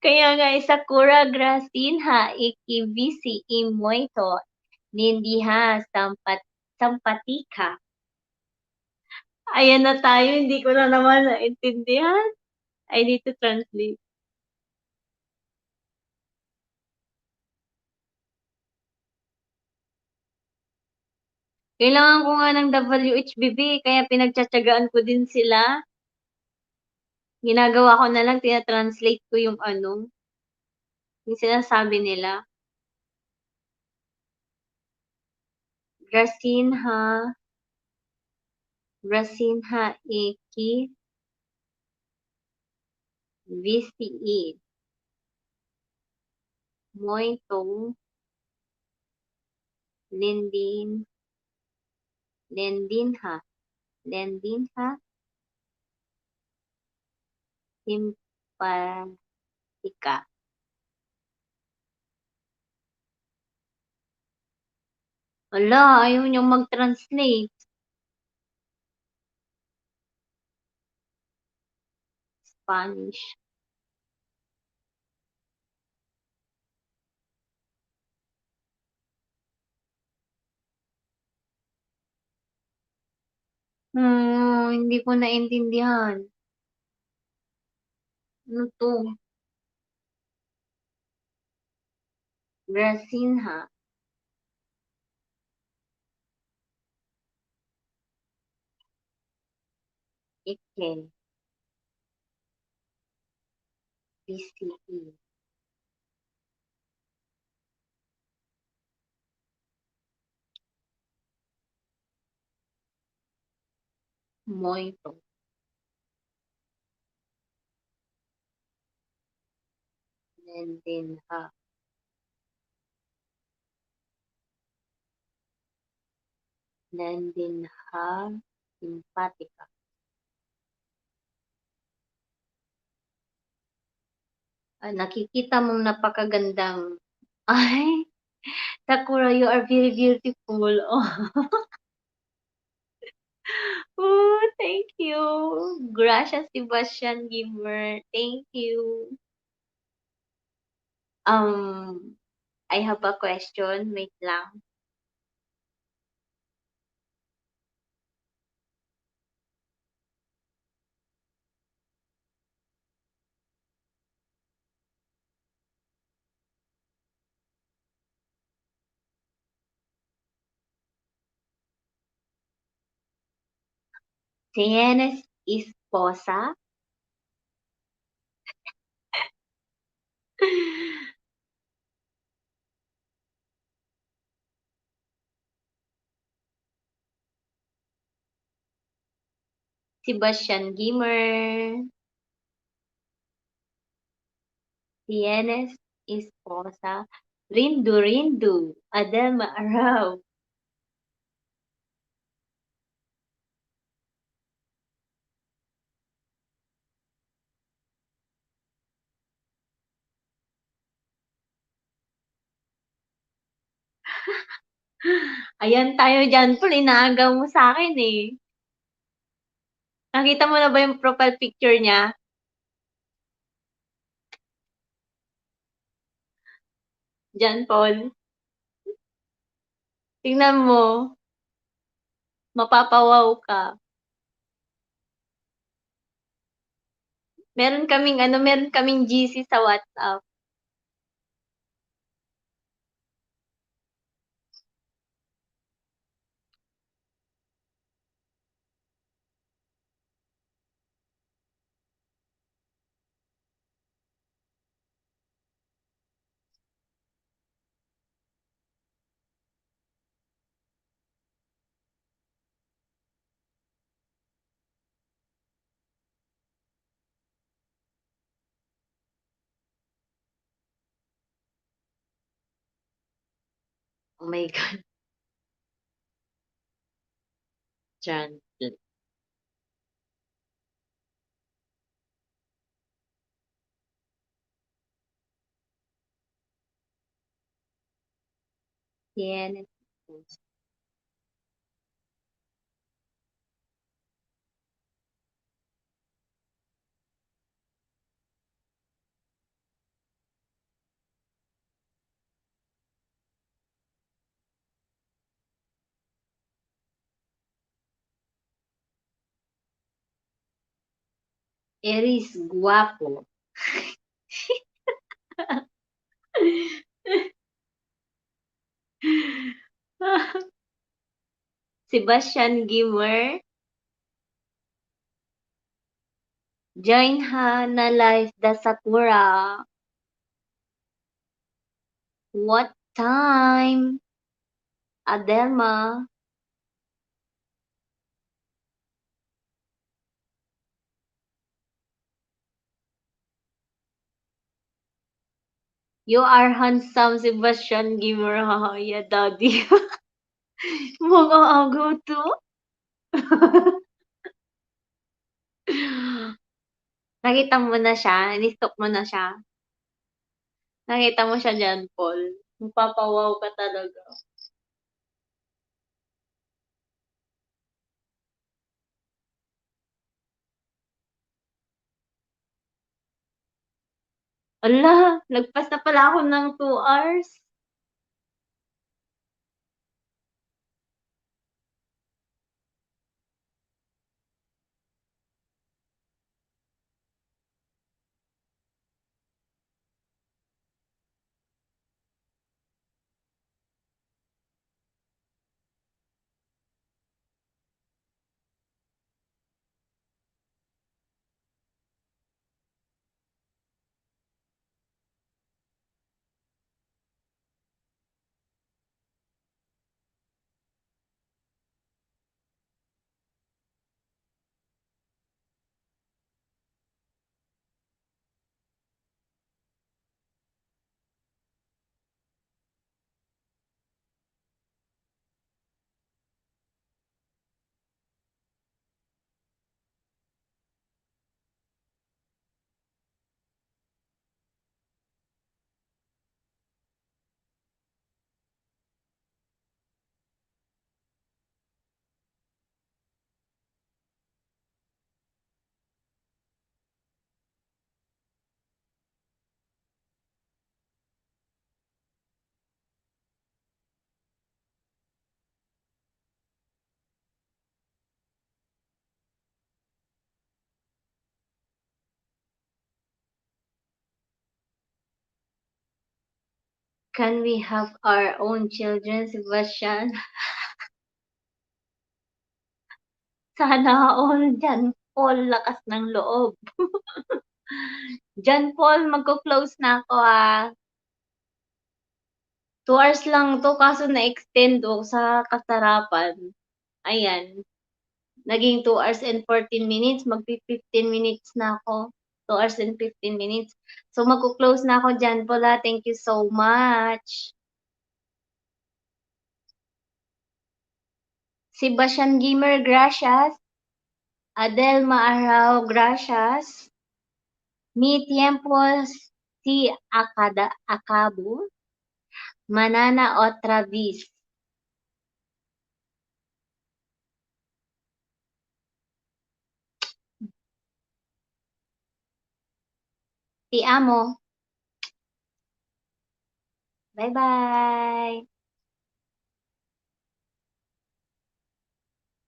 Kaya nga, Sakura Gracinha, Ikibisi, Imoito, Nindiha, Sampatika. Ayan na tayo, hindi ko na naman naintindihan. I need to translate. Kailangan ko nga ng WHBB, kaya pinagtsatsagaan ko din sila. Ginagawa ko na lang, tina-translate ko yung ano, yung sinasabi nila. Gracinha, Gracinha, Iki, VCE, Moitong, Lindin, Lendinha, Lendinha, Simpatika. Hala, ayaw niyang mag-translate. Spanish. Hindi ko naintindihan. Ano to? Gracinha, Ike, PCE, Moito, Lendinha, Lendinha, Simpatica. Nakikita mong napakagandang, ay, Sakura, you are very beautiful. Oh, oh thank you. Gracias, Sebastian Gimmer. Thank you. I have a question. Wait lang. ¿Tienes esposa? Sebastian Gimmer. ¿Tienes esposa? Rindu Rindu. Adama Araw. Ayan tayo diyan, Paul, inaagaw mo sa'kin, eh. Nakita mo na ba yung profile picture niya? John Paul. Tingnan mo, mapapawaw ka. Meron kaming GC sa WhatsApp. Oh my God, John. Yan. Eres guwapo. Sebastian Gimmer, join na live the Sakura. What time? Adelma. You are handsome, Sebastian Gimmer. Yeah, daddy. Mga agaw to. Nakita mo na siya? Ni-stalk mo na siya? Nakita mo siya diyan, Paul? Mapapawaw ka talaga. Hala, lagpas na pala ako ng 2 hours. Can we have our own children, Sebastian? Sana all dyan, Paul, lakas ng loob. Diyan, Paul, magko-close na ako, ah. 2 hours lang 'to kaso na-extend, oh, sa kasarapan. Ayan, naging 2 hours and 14 minutes, magfi-15 minutes na ako. 2 hours and 15 minutes. So, magko-close na ako diyan, Paul, ah. Thank you so much. Sebastian Gimmer, gracias. Adelma Arao, gracias. Mi tiempos si acabo. Manana otra vez. Ti amo. Bye-bye.